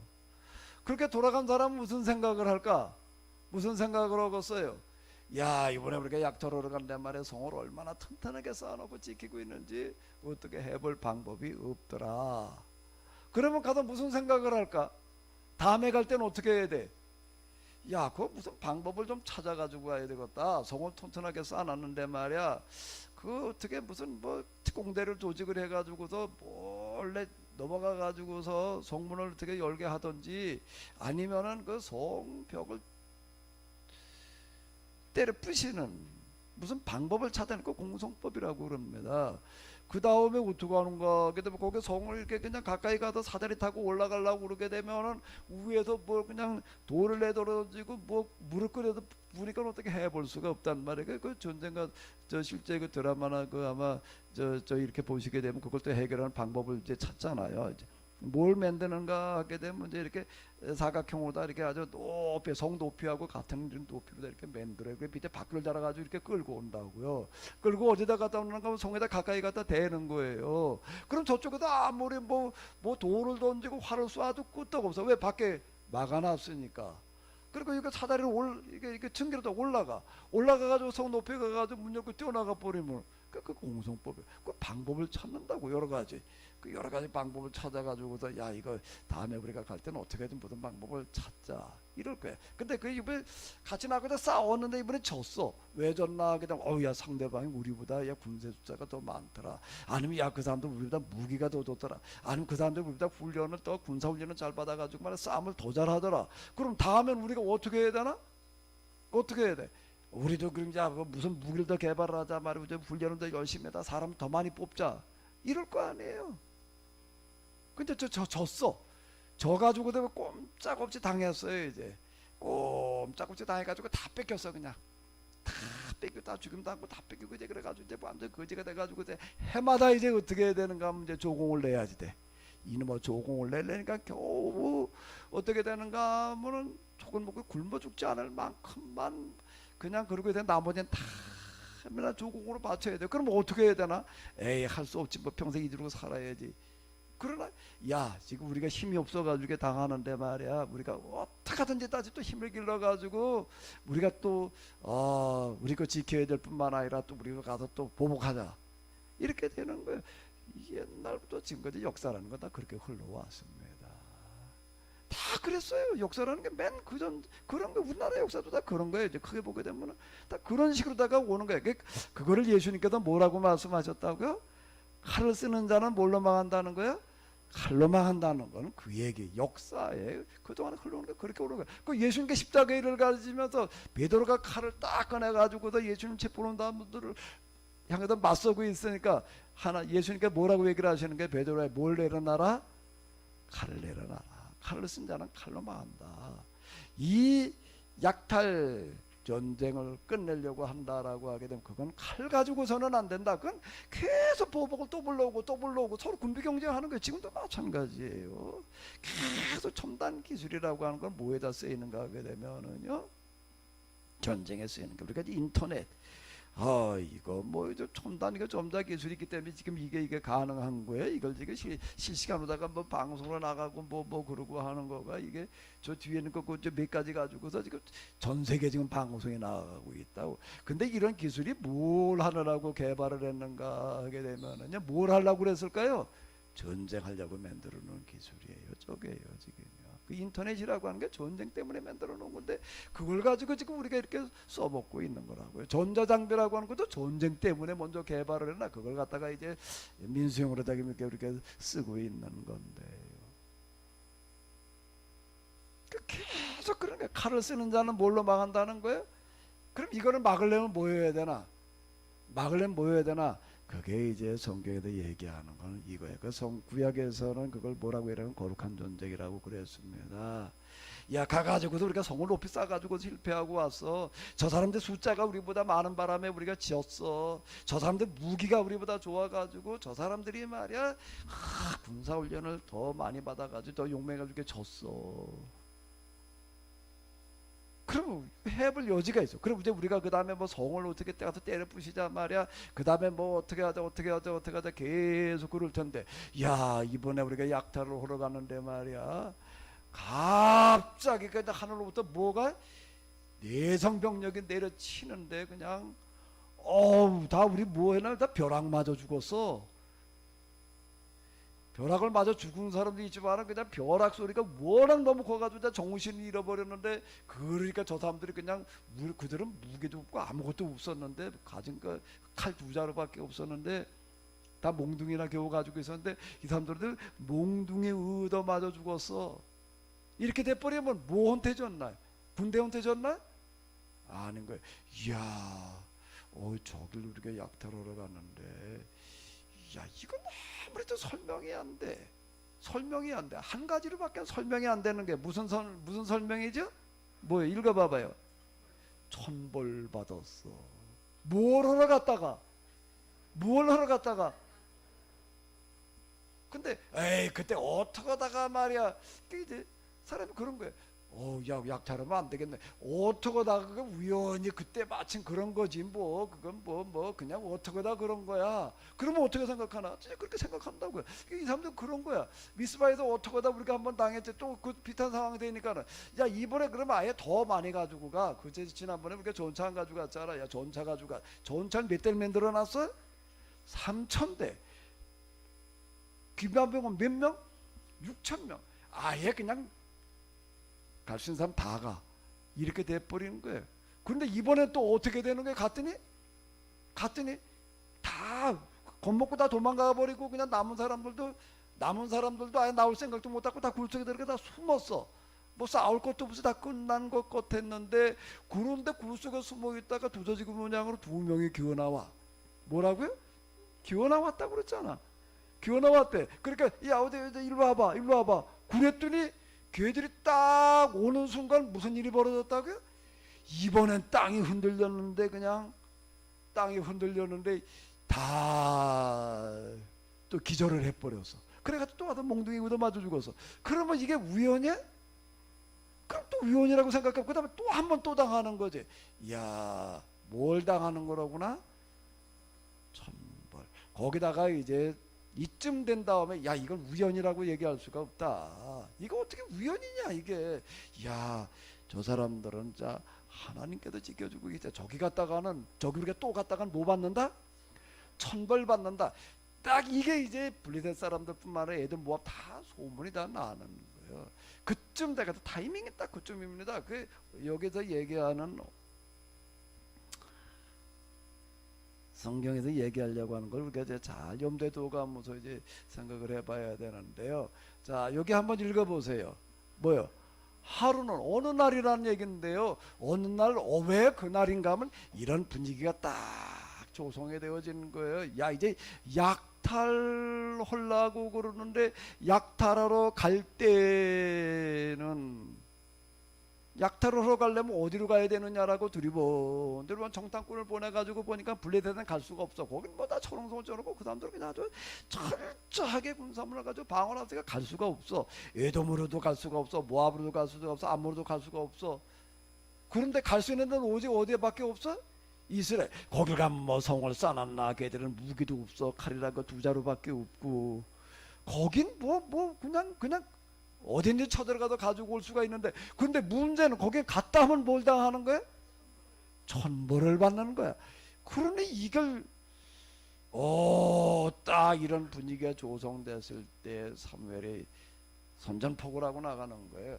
Speaker 1: 그렇게 돌아간 사람은 무슨 생각을 할까? 무슨 생각을 하겠어요? 야, 이번에 우리가 약탈하러 간단 말이야. 성을 얼마나 튼튼하게 쌓아놓고 지키고 있는지 어떻게 해볼 방법이 없더라. 그러면 가서 무슨 생각을 할까? 다음에 갈 때는 어떻게 해야 돼? 야, 그거 무슨 방법을 좀 찾아가지고 가야 되겠다. 성을 튼튼하게 쌓아놨는데 말이야. 그 어떻게 무슨 뭐 특공대를 조직을 해가지고서 몰래 넘어가가지고서 성문을 어떻게 열게 하든지, 아니면은 그 성벽을 때려 부시는 무슨 방법을 찾아내는 거 공성법이라고 그럽니다. 그 다음에 어떻게 하는가? 그다음에 거기 성을 이렇게 그냥 가까이 가서 사다리 타고 올라가려고 그러게 되면은 위에서 뭐 그냥 돌을 내던지고 뭐 무릎 꿇어도 부니까 어떻게 해볼 수가 없단 말이에요. 그 전쟁과 저 실제 그 드라마나 그 아마 저 이렇게 보시게 되면 그걸 또 해결하는 방법을 이제 찾잖아요. 뭘 만드는가 하게 되면 이제 이렇게 사각형으로다 이렇게 아주 높이 성 높이하고 같은 높이로 이렇게 만들어요. 그 밑에 바퀴를 달아가지고 이렇게 끌고 온다고요. 끌고 어디다 갖다 놓는가 하면 성에다 가까이 갖다 대는 거예요. 그럼 저쪽에다 아무리 뭐 돌을 던지고 활을 쏴도 끄떡없어. 왜? 밖에 막아놨으니까. 그리고 이거 사다리를 이게 층기로 올라가가지고 성 높이 가가지고 문 열고 뛰어나가 버리면 그 공성법이 그 방법을 찾는다고. 여러 가지 그 여러 가지 방법을 찾아가지고서 야 이거 다음에 우리가 갈 때는 어떻게든 무슨 방법을 찾자 이럴 거야. 근데 그 이번에 같이 나가다 싸웠는데 이번에 졌어. 왜 졌나 하게 되면 어야 상대방이 우리보다 야 군대 숫자가 더 많더라. 아니면 야 그 사람들 우리보다 무기가 더 좋더라. 아니면 그 사람들 우리보다 훈련을 더 군사 훈련을 잘 받아가지고 말해 싸움을 더 잘하더라. 그럼 다음엔 우리가 어떻게 해야 되나? 어떻게 해야 돼? 우리도 그럼 야 무슨 무기를 더 개발하자 말이고 훈련을 더 열심히 해다 사람 더 많이 뽑자 이럴 거 아니에요. 근데 졌어. 져가지고 내가 꼼짝없이 당했어요. 이제 꼼짝없이 당해가지고 다 뺏겼어. 그냥 다 뺏기고 다 죽임 당하고 다 뺏기고 이제 그래가지고 이제 완전 거지가 돼가지고 이제 해마다 이제 어떻게 해야 되는가 하면 이제 조공을 내야지 돼. 이놈의 조공을 내려니까 겨우 어떻게 되는가 하면은 조금 먹고 굶어 죽지 않을 만큼만 그냥 그러고 돼. 나머지는 다 맨날 조공으로 맞춰야 돼. 그럼 어떻게 해야 되나? 에이 할 수 없지 뭐 평생 이대로 살아야지. 그러나 야 지금 우리가 힘이 없어가지고 당하는데 말이야 우리가 어떻게 하든지 다시 또 힘을 길러가지고 우리가 또 우리 거 지켜야 될 뿐만 아니라 또 우리가 가서 또 보복하자 이렇게 되는 거예요. 옛날부터 지금까지 역사라는 건 다 그렇게 흘러왔습니다. 다 그랬어요. 역사라는 게 맨 그전 그런 거 우리나라 역사도 다 그런 거예요. 이제 크게 보게 되면 다 그런 식으로다가 오는 거예요. 그거를 예수님께서 뭐라고 말씀하셨다고요? 칼을 쓰는 자는 뭘로 망한다는 거예요? 칼로 망한다는 건 그 얘기 역사에 그동안 흘러오는 게 그렇게 오는 거예요. 그 예수님께 십자가의 일을 가르치면서 베드로가 칼을 딱 꺼내가지고서 예수님 체포한 사람들을 향해서 맞서고 있으니까 예수님께 뭐라고 얘기를 하시는 게 베드로야 뭘 내려놔라? 칼을 내려놔라. 칼을 쓴 자는 칼로 망한다. 이 약탈 전쟁을 끝내려고 한다라고 하게 되면 그건 칼 가지고서는 안 된다. 그건 계속 보복을 또 불러오고 서로 군비 경쟁하는 거예요. 지금도 마찬가지예요. 계속 첨단 기술이라고 하는 건 뭐에다 쓰이는가 하게 되면은요 전쟁에 쓰이는 거. 우리가 인터넷 이거 뭐 첨단 이거 첨단 기술이기 때문에 지금 이게 가능한 거예요. 이걸 지금 실시간으로다가 뭐 방송으로 나가고 뭐 그러고 하는 거가 이게 저 뒤에는 몇 가지 가지고서 지금 전 세계 지금 방송에 나가고 있다고. 근데 이런 기술이 뭘 하느라고 개발을 했는가 하게 되면은요 뭘 하려고 그랬을까요? 전쟁하려고 만들어 놓은 기술이에요. 저게요 지금요. 그 인터넷이라고 하는 게 전쟁 때문에 만들어 놓은 건데 그걸 가지고 지금 우리가 이렇게 써먹고 있는 거라고요. 전자장비라고 하는 것도 전쟁 때문에 먼저 개발을 했나 그걸 갖다가 이제 민수용으로다 이렇게 쓰고 있는 건데요. 계속 그런 거예요. 칼을 쓰는 자는 뭘로 망한다는 거예요? 그럼 이거를 막으려면 뭐 해야 되나? 막으려면 뭐 해야 되나? 그게 이제 성경에서 얘기하는 건 이거예요. 그 구약에서는 그걸 뭐라고 해야 하면 거룩한 전쟁이라고 그랬습니다. 야 가가지고도 우리가 성을 높이 쌓아가지고 실패하고 왔어. 저 사람들 숫자가 우리보다 많은 바람에 우리가 지었어. 저 사람들 무기가 우리보다 좋아가지고 저 사람들이 말이야 군사훈련을 더 많이 받아가지고 더 용맹해가지고 졌어. 그럼 해볼 여지가 있어. 그럼 이제 우리가 그 다음에 뭐 성을 어떻게 가서 때려 부시자 말이야. 그 다음에 뭐 어떻게 하자 계속 그럴 텐데. 야 이번에 우리가 약탈을 하러 가는데 말이야. 갑자기 그 하늘로부터 뭐가 내성병력이 내려치는데 그냥 다 우리 뭐 해나 다 벼락 맞아 죽었어. 벼락을 맞아 죽은 사람도 있지만 그냥 벼락 소리가 워낙 너무 커가지고 정신을 잃어버렸는데 그러니까 저 사람들이 그냥 그들은 무기도 없고 아무것도 없었는데 가진 거 칼 두 자루밖에 없었는데 다 몽둥이나 겨우 가지고 있었는데 이 사람들은 몽둥이 얻어 맞아 죽었어. 이렇게 돼버리면 뭐 헌태졌나? 군대 헌태졌나? 아닌 거예요. 이야 저길 우리가 약탈하러 갔는데 야 이건 아무래도 설명이 안 돼. 설명이 안 돼. 한 가지로밖에 설명이 안 되는 게 무슨 설명이죠? 뭐예요? 읽어봐봐요. 천벌 받았어. 뭘 하러 갔다가 근데 에이 그때 어떡하다가 말이야. 이제 사람이 그런 거예요. 야, 약탈하면 안 되겠네. 어떡하다 그거 우연히 그때 마침 그런 거지 뭐. 그건 뭐 그냥 어떡하다 그런 거야. 그러면 어떻게 생각하나? 진짜 그렇게 생각한다고요. 이 사람들은 그런 거야. 미스바에서 어떡하다 우리가 한번 당했지. 또 그 비슷한 상황이 되니까는 야 이번에 그러면 아예 더 많이 가지고 가. 그제 지난번에 우리가 좋은 차 안 가지고 갔잖아. 야 좋은 차 가지고 가. 좋은 차는 몇 대를 만들어놨어? 3,000대. 기반병원 몇 명? 6,000명. 아예 그냥 갈 수 있는 사람 다 가. 이렇게 돼버리는 거예요. 그런데 이번엔 또 어떻게 되는 거예요? 갔더니 다 겁먹고 다 도망가 버리고 그냥 남은 사람들도 아예 나올 생각도 못하고 다 굴속에 들어가 다 숨었어. 뭐 싸울 것도 없이 다 끝난 것 같았는데 그런데 굴속에 숨어 있다가 두더지 모양으로 2명이 기어 나와. 뭐라고요? 기어 나왔다고 그랬잖아. 기어 나왔대. 그러니까 야 어디 일로 와봐. 그랬더니 걔들이 딱 오는 순간 무슨 일이 벌어졌다고요? 이번엔 땅이 흔들렸는데 다 또 기절을 해버렸어. 그래가지고 또 와서 몽둥이 얻어 맞아 죽었어. 그러면 이게 우연이야? 그럼 또 우연이라고 생각하고 그 다음에 또 한 번 또 당하는 거지. 이야 뭘 당하는 거라구나? 천벌. 거기다가 이제 이쯤 된 다음에 야 이건 우연이라고 얘기할 수가 없다. 이거 어떻게 우연이냐 이게. 야 저 사람들은 자 하나님께도 지켜주고 이제 저기 우리가 또 갔다가는 뭐 받는다? 천벌 받는다. 딱 이게 이제 분리된 사람들뿐만 아니라 애들 모아 다 소문이 다 나는 거예요. 그쯤 돼가 타이밍이 딱 그쯤입니다. 그 여기서 얘기하는 성경에서 얘기하려고 하는 걸 우리가 이제 잘 염두에 두고가면서 이제 생각을 해봐야 되는데요. 자, 여기 한번 읽어보세요. 뭐요? 하루는 어느 날이라는 얘기인데요. 어느 날, 왜 그 날인가 하면 이런 분위기가 딱 조성이 되어지는 거예요. 야, 이제 약탈하려고 그러는데 약탈하러 갈 때는 약탈을 하러 가려면 어디로 가야 되느냐라고 두리번 정탐꾼을 보내가지고 보니까 분리대는 갈 수가 없어. 거긴 뭐 다 초롱성을 쪄놓고 그 사람들은 그냥 아주 철저하게 군사문을 가지고 방어를 하니까 갈 수가 없어. 에돔으로도 갈 수가 없어. 모압으로도 갈 수가 없어. 암모로도 갈 수가 없어. 그런데 갈 수 있는 데는 오직 어디밖에 없어? 이스라엘. 거길 가면 뭐 성을 쌓아놨나. 걔들은 무기도 없어. 칼이란 거 2자루밖에 없고. 거긴 그냥 어딘지 쳐들어가도 가지고 올 수가 있는데, 근데 문제는 거기에 갔다 하면 뭘 당하는 거야? 천벌을 받는 거야. 그러니 이걸 딱 이런 분위기가 조성됐을 때 사무엘이 선전포고라고 나가는 거예요.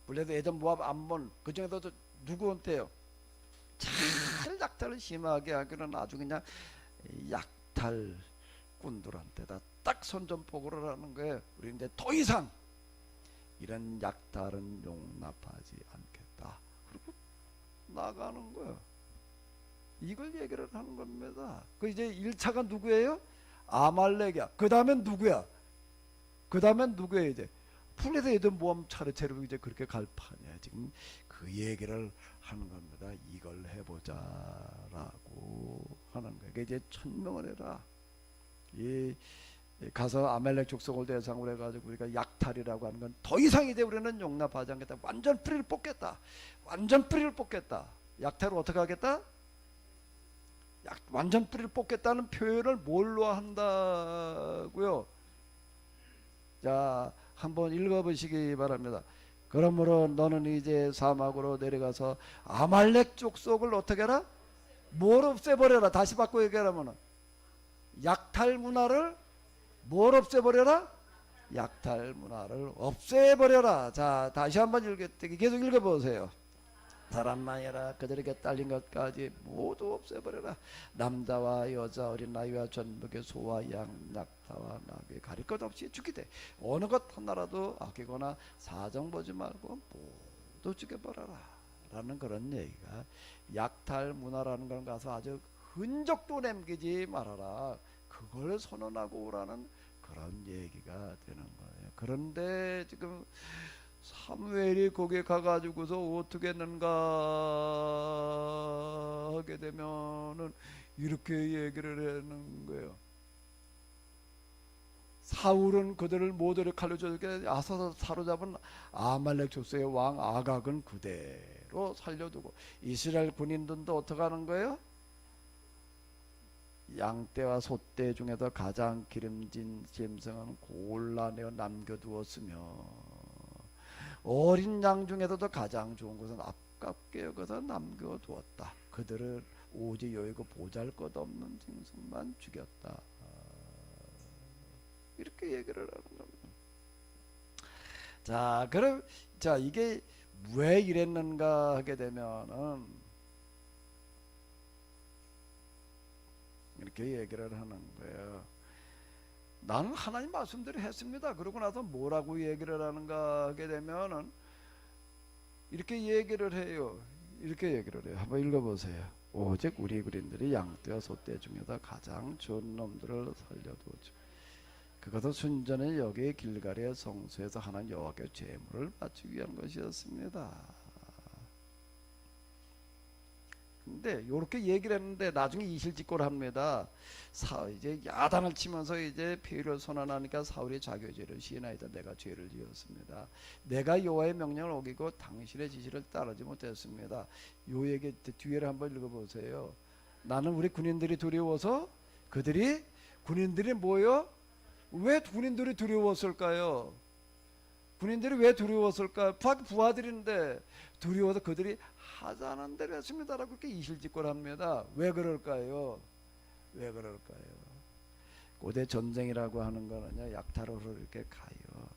Speaker 1: 블레드 에돔 모압 암몬 그 중에도 누구한테요? 잘 약탈을 심하게 하기는 아주 그냥 약탈꾼들한테다 딱 선전포고를 하는 거예요. 우리 이제 더 이상 이런 약탈은 용납하지 않겠다. 그리고 나가는 거예요. 이걸 얘기를 하는 겁니다. 그 이제 1차가 누구예요? 아말렉이야. 그 다음엔 누구야? 이제 풀에서 에돔 모함 차례차례로 이제 그렇게 갈 판이야. 지금 그 얘기를 하는 겁니다. 이걸 해보자라고 하는 거예요. 이제 1,000명을 해라. 가서 아말렉 족속을 대상으로 해가지고 우리가 약탈이라고 하는 건 더 이상 이제 우리는 용납하지 않겠다. 완전 뿌리를 뽑겠다. 약탈을 어떻게 하겠다? 완전 뿌리를 뽑겠다는 표현을 뭘로 한다고요? 자, 한번 읽어보시기 바랍니다. 그러므로 너는 이제 사막으로 내려가서 아말렉 족속을 어떻게 해라? 뭘 없애버려라. 다시 바꿔 얘기하면 약탈 문화를 뭘 없애버려라? 약탈 문화를 없애버려라. 자, 다시 한번 계속 읽어보세요. 사람만이라 그들에게 딸린 것까지 모두 없애버려라. 남자와 여자 어린 아이와 전복의 소와 양 낙타와 나귀 가릴 것 없이 죽이되 어느 것 하나라도 아끼거나 사정 보지 말고 모두 죽여버려라 라는 그런 얘기가, 약탈 문화라는 걸 가서 아주 흔적도 남기지 말아라, 그걸 선언하고 오라는 그런 얘기가 되는 거예요. 그런데 지금 사무엘이 거기에 가가지고서 어떻게 했는가 하게 되면은 이렇게 얘기를 하는 거예요. 사울은 그들을 모두를 칼로 죽게 아서 사로잡은 아말렉 족속의 왕 아각은 그대로 살려두고 이스라엘 군인들도 어떻게 하는 거예요? 양떼와 소떼 중에도 가장 기름진 짐승은 골라내어 남겨두었으며 어린 양 중에서도 가장 좋은 것은 아깝게 여겨서 남겨두었다. 그들을 오직 여의고 보잘것없는 짐승만 죽였다. 이렇게 얘기를 하는 겁니다. 자, 그럼 자 이게 왜 이랬는가 하게 되면은 이렇게 얘기를 하는 거예요. 나는 하나님 말씀대로 했습니다. 그러고 나서 뭐라고 얘기를 하는가 하게 되면은 이렇게 얘기를 해요. 이렇게 얘기를 해요. 한번 읽어보세요. 오직 우리 그린들이 양떼와 소떼 중에서 가장 좋은 놈들을 살려두었죠. 그것은 순전히 여기 길갈의 성소에서 하나님 여호와께 제물을 바치기 위한 것이었습니다. 근데 이렇게 얘기를 했는데 나중에 이실직고를 합니다. 이제 야단을 치면서 이제 피를 선언하니까 사울이 자교죄를 시인하여다 내가 죄를 지었습니다. 내가 여호와의 명령을 어기고 당신의 지시를 따르지 못했습니다. 요 얘기 뒤에를 한번 읽어보세요. 나는 우리 군인들이 두려워서 군인들이 뭐요? 왜 군인들이 두려웠을까요? 군인들이 왜 두려웠을까요? 부하들인데 두려워서 그들이 하자는 대로 했습니다라고 이렇게 이실직고를 합니다. 왜 그럴까요? 왜 그럴까요? 고대 전쟁이라고 하는 거는요, 약탈로로 이렇게 가요.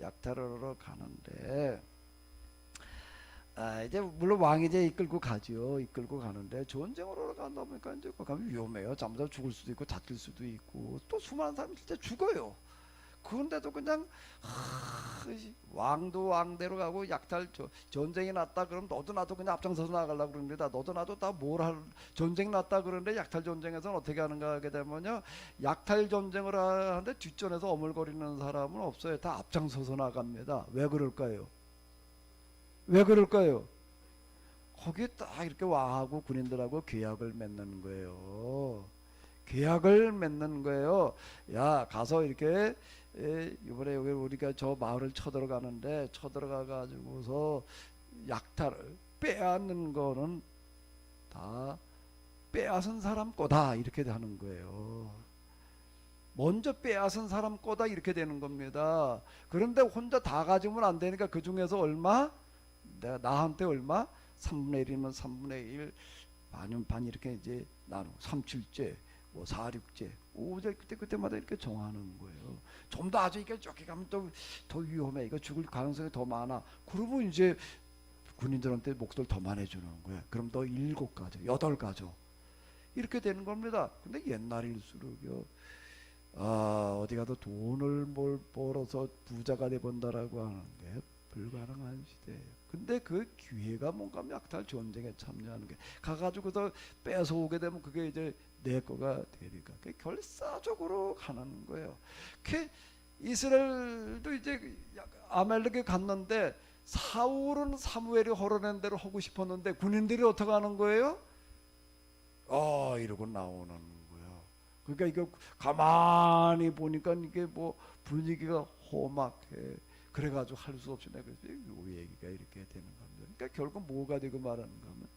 Speaker 1: 약탈로로 가는데 이제 물론 왕이 이제 이끌고 가죠. 이끌고 가는데 전쟁으로 간다 보니까 이제 가면 위험해요. 잘못하면 죽을 수도 있고 다칠 수도 있고 또 수많은 사람이 진짜 죽어요. 그런데도 그냥 왕도 왕대로 가고 약탈 전쟁이 났다 그러면 너도 나도 그냥 앞장서서 나가려고 그럽니다. 너도 나도 다 뭘 할 전쟁 났다 그러는데 약탈 전쟁에서는 어떻게 하는가 하게 되면요, 약탈 전쟁을 하는데 뒷전에서 어물거리는 사람은 없어요. 다 앞장서서 나갑니다. 왜 그럴까요? 왜 그럴까요? 거기에 딱 이렇게 왕하고 군인들하고 계약을 맺는 거예요. 계약을 맺는 거예요. 야, 가서 이렇게 이번에 여기 우리가 저 마을을 쳐들어가는데 쳐들어가 가지고서 약탈을 빼앗는 거는 다 빼앗은 사람 거다 이렇게 하는 거예요. 먼저 빼앗은 사람 거다 이렇게 되는 겁니다. 그런데 혼자 다 가지면 안 되니까 그 중에서 얼마? 내가 나한테 얼마? 3분의 1이면 3분의 1 반이면 반 이렇게 이제 나누고 3, 7째 뭐 4, 6째 5제 그때마다 이렇게 정하는 거예요. 좀 더 아주 이게 쫓기 가면 또 더 위험해. 이거 죽을 가능성이 더 많아. 그러면 이제 군인들한테 목소리를 더 많이 주는 거예요. 그럼 너 7가죠, 8가죠. 이렇게 되는 겁니다. 근데 옛날일수록요, 어디 가도 돈을 벌어서 부자가 돼본다라고 하는 게 불가능한 시대예요. 근데 그 기회가 뭔가 하면 약탈 전쟁에 참여하는 게 가가지고서 뺏어오게 되면 그게 이제 내 거가 되니까 그게 결사적으로 가는 거예요. 그 이스라엘도 이제 아말렉에 갔는데 사울은 사무엘이 허러낸 대로 하고 싶었는데 군인들이 어떻게 하는 거예요? 이러고 나오는 거예요. 그러니까 이거 가만히 보니까 이게 뭐 분위기가 험악해. 그래가지고 할 수 없이 내가 요 얘기가 이렇게 되는 겁니다. 그러니까 결국 뭐가 되고 말하는가 하면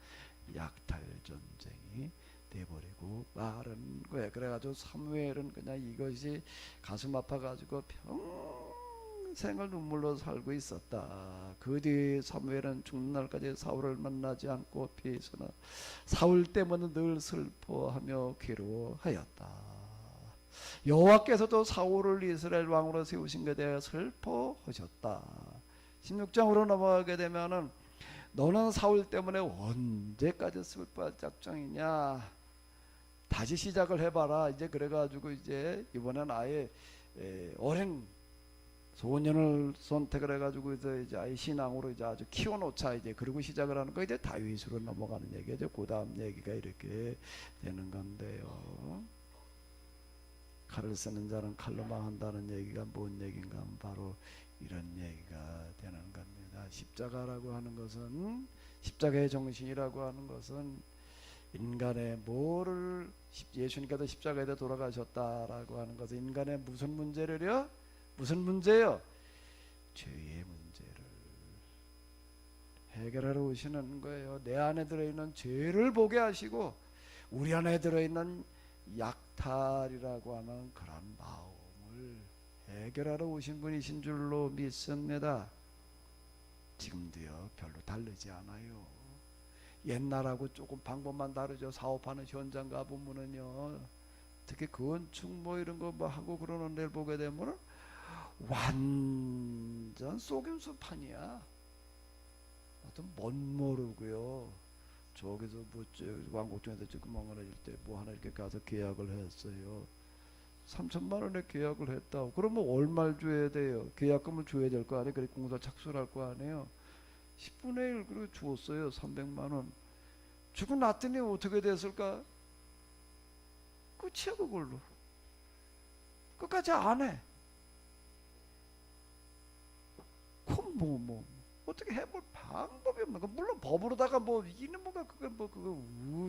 Speaker 1: 약탈 전쟁이 돼버리고 말하는 거예요. 그래가지고 사무엘은 그냥 이것이 가슴 아파가지고 평생을 눈물로 살고 있었다. 그 뒤 사무엘은 죽는 날까지 사울을 만나지 않고 피했으나 사울 때문에 늘 슬퍼하며 괴로워하였다. 여호와께서도 사울을 이스라엘 왕으로 세우신 것에 대해 슬퍼하셨다. 16장으로 넘어가게 되면은 너는 사울 때문에 언제까지 슬퍼할 작정이냐? 다시 시작을 해봐라. 이제 그래가지고 이제 이번엔 아예 어린 소년을 선택을 해가지고 이제 아예 신앙으로 이제 아주 키워놓자. 이제 그리고 시작을 하는 거 이제 다윗으로 넘어가는 얘기죠. 그 다음 얘기가 이렇게 되는 건데요. 칼을 쓰는 자는 칼로 망한다는 얘기가 뭔 얘기인가 하면 바로 이런 얘기가 되는 겁니다. 십자가라고 하는 것은, 십자가의 정신이라고 하는 것은 인간의 뭐를 예수님께서 십자가에 돌아가셨다라고 하는 것은 인간의 무슨 문제를요? 무슨 문제요? 죄의 문제를 해결하러 오시는 거예요. 내 안에 들어있는 죄를 보게 하시고 우리 안에 들어있는 약탈이라고 하는 그런 마음을 해결하러 오신 분이신 줄로 믿습니다. 지금도요 별로 다르지 않아요. 옛날하고 조금 방법만 다르죠. 사업하는 현장 가보면은요, 특히 건축 뭐 이런 거 뭐 하고 그러는 데를 보게 되면은 완전 속임수판이야. 어떤 멋 모르고요. 저기서 뭐 왕곡동에서 지금 멍하나질 때 뭐 하나 이렇게 가서 계약을 했어요. 3천만 원에 계약을 했다고. 그러면 얼마를 줘야 돼요? 계약금을 줘야 될 거 아니에요? 그래 공사 착수를 할 거 아니에요? 10분의 1 그리고 주었어요. 300만 원. 주고 났더니 어떻게 됐을까? 끝이야 그걸로. 끝까지 안 해. 그럼 뭐 어떻게 해볼 방법이 없는 거. 물론 법으로다가 뭐 이는 뭐가 그거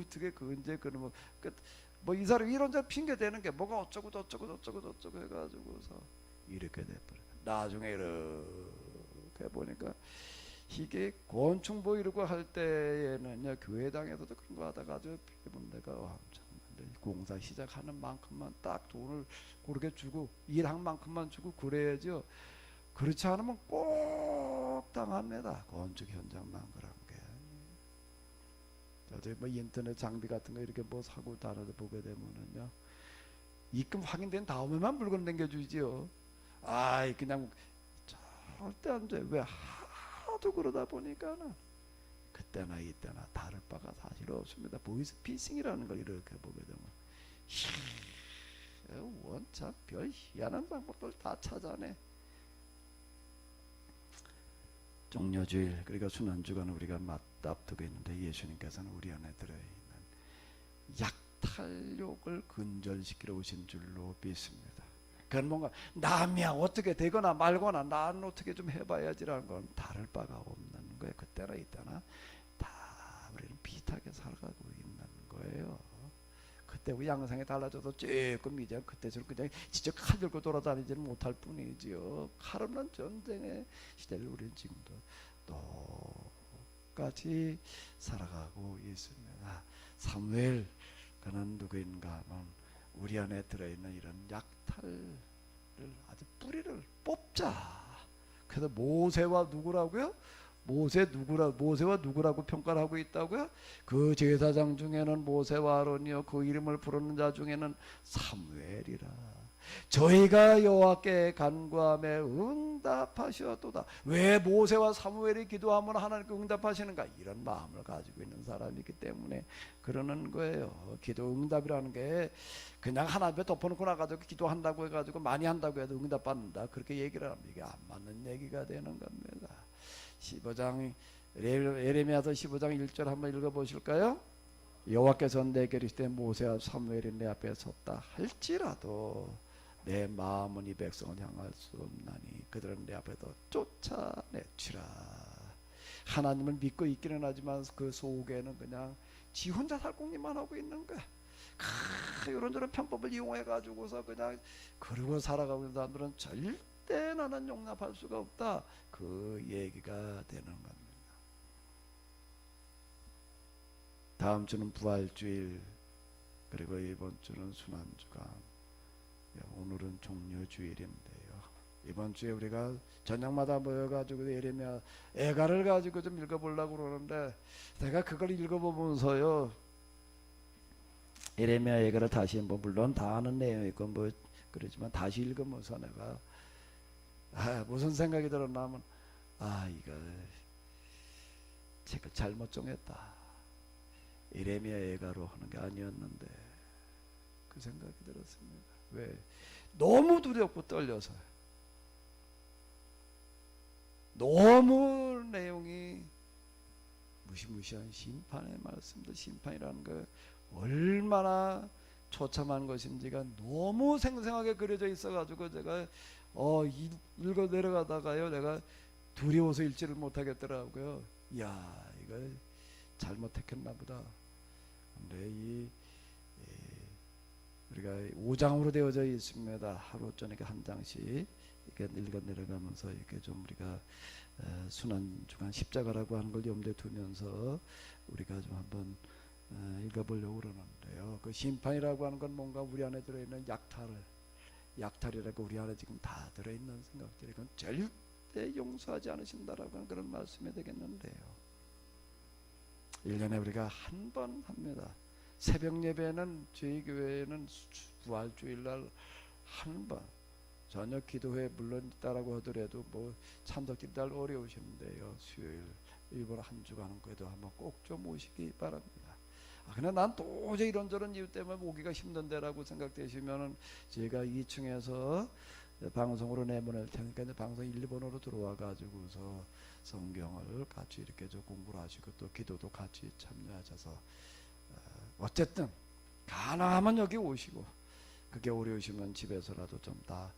Speaker 1: 어떻게 그 이제 그러면 뭐 이 사람 이런저런 핑계 대는 게 뭐가 어쩌고 저쩌고 해가지고서 이렇게 돼버려. 나중에 이렇게 보니까 이게 건축 뭐 이러고 할 때에는요 교회당에서도 그런 거 하다가 아주 내가 공사 시작하는 만큼만 딱 돈을 그렇게 주고 일한 만큼만 주고 그래야죠. 그렇지 않으면 꼭 당합니다. 건축 현장만 그런 게. 저도 뭐 인터넷 장비 같은 거 이렇게 뭐 사고 다녀서 보게 되면은요, 입금 확인된 다음에만 물건 남겨주지요. 아이 그냥 절대 안 돼. 왜 하도 그러다 보니까는 그때나 이때나 다를 바가 사실 없습니다. 보이스 피싱이라는 걸 이렇게 보게 되면 원참 별 희한한 방법들 다 찾아내. 종려주일 그러니까 순환주간은 우리가 맞닥뜨고 있는데 예수님께서는 우리 안에 들어있는 약탈욕을 근절시키러 오신 줄로 믿습니다. 그건 뭔가 남이야 어떻게 되거나 말거나 나는 어떻게 좀 해봐야지라는 건 다를 바가 없는 거예요. 그때나 이때나 다 우리는 비슷하게 살아가고 있는 거예요. 그때 우리 양상이 달라져도 조금 이제 그때처럼 그냥 직접 칼 들고 돌아다니지는 못할 뿐이지요. 칼 없는 전쟁의 시대를 우리는 지금도 똑같이 살아가고 있습니다. 사무엘 그는 누구인가 하면 우리 안에 들어있는 이런 약탈을 아주 뿌리를 뽑자. 그래서 모세와 누구라고요? 모세와 누구라고 평가를 하고 있다고요? 그 제사장 중에는 모세와 아론이요 그 이름을 부르는 자 중에는 사무엘이라. 저희가 여호와께 간구함에 응답하시었도다. 왜 모세와 사무엘이 기도하면 하나님께 응답하시는가? 이런 마음을 가지고 있는 사람이기 때문에 그러는 거예요. 기도 응답이라는 게 그냥 하나님에 덮어놓고 나가지고 기도한다고 해가지고 많이 한다고 해도 응답받는다 그렇게 얘기를 하면 이게 안 맞는 얘기가 되는 겁니다. 15장 예레미야서 15장 1절 한번 읽어보실까요? 여호와께서 내게 이르시되 모세와 사무엘이 내 앞에 섰다 할지라도 내 마음은 이 백성을 향할 수 없나니 그들은 내 앞에서 쫓아내치라. 하나님을 믿고 있기는 하지만 그 속에는 그냥 지 혼자 살궁리만 하고 있는 거야. 이런저런 편법을 이용해 가지고서 그냥 그러고 살아가고 있는 사람들은 절대 나는 용납할 수가 없다. 그 얘기가 되는 겁니다. 다음 주는 부활주일 그리고 이번 주는 순환주간, 오늘은 종려주일인데요. 이번 주에 우리가 저녁마다 모여가지고 예레미야 애가를 가지고 좀 읽어보려고 그러는데 내가 그걸 읽어보면서요 예레미야 애가를 다시 뭐 물론 다 아는 내용이고 뭐 그러지만 다시 읽으면서 내가 무슨 생각이 들었냐면 이거 책을 잘못 정했다. 예레미야 애가로 하는 게 아니었는데 그 생각이 들었습니다. 왜? 너무 두렵고 떨려서. 너무 내용이 무시무시한 심판의 말씀들, 심판이라는 거 얼마나 처참한 것인지가 너무 생생하게 그려져 있어가지고 제가 읽어 내려가다가요 내가 두려워서 읽지를 못하겠더라고요. 이야 이거 잘못 택했나 보다. 근데 우리가 5장으로 되어져 있습니다. 하루 저녁에 한 장씩 이렇게 읽어 내려가면서 이렇게 좀 우리가 순환 주간 십자가라고 하는 걸 염두에 두면서 우리가 좀 한번 읽어보려고 그러는데요. 그 심판이라고 하는 건 뭔가 우리 안에 들어있는 약탈이라고 우리 안에 지금 다 들어있는 생각들이 그건 절대 용서하지 않으신다라고 하는 그런 말씀이 되겠는데요. 1년에 우리가 한 번 합니다. 새벽 예배는 저희 교회는 부활주일날 한 번, 저녁 기도회 물론 있다라고 하더라도 뭐 참석들이 날 어려우신데요. 수요일 일본 한 주 가는 거에도 한번 꼭 좀 오시기 바랍니다. 그러나 난 도저히 이런저런 이유 때문에 오기가 힘든데라고 생각되시면은 제가 2층에서 방송으로 내보낼 테니까 방송 1, 2번으로 들어와 가지고서 성경을 같이 이렇게 저 공부를 하시고 또 기도도 같이 참여하셔서 어쨌든 가능하면 여기 오시고 그게 어려우시면 집에서라도 좀 다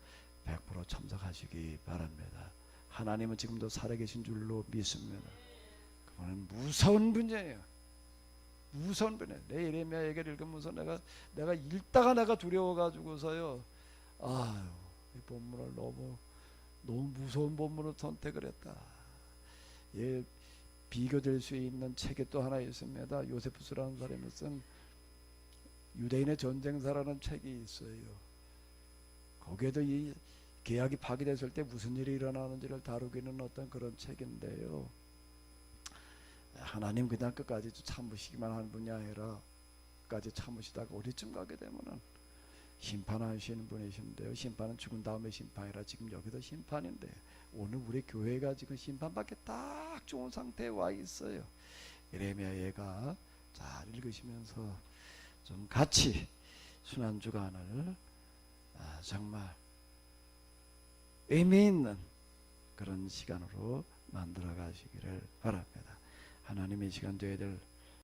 Speaker 1: 100% 참석하시기 바랍니다. 하나님은 지금도 살아계신 줄로 믿습니다. 그분은 무서운 분이에요. 무서운 분이에요. 내 예레미야 얘기를 읽으면서 내가 읽다가 내가 두려워가지고서요. 아유, 이 본문을 너무 무서운 본문을 선택을 했다. 예, 비교될 수 있는 책이 또 하나 있습니다. 요세푸스라는 사람이 쓴 유대인의 전쟁사라는 책이 있어요. 거기에도 이 계약이 파기됐을 때 무슨 일이 일어나는지를 다루기는 어떤 그런 책인데요. 하나님 그냥 끝까지 참으시기만 하는 분이 아니라 끝까지 참으시다가 어디쯤 가게 되면은 심판하시는 분이신데요. 심판은 죽은 다음에 심판이라 지금 여기도 심판인데 오늘 우리 교회가 지금 심판받기 딱 좋은 상태에 와 있어요. 예레미야 얘가 잘 읽으시면서 좀 같이 순환주간을 정말 의미 있는 그런 시간으로 만들어 가시기를 바랍니다. 하나님의 시간 되어야 될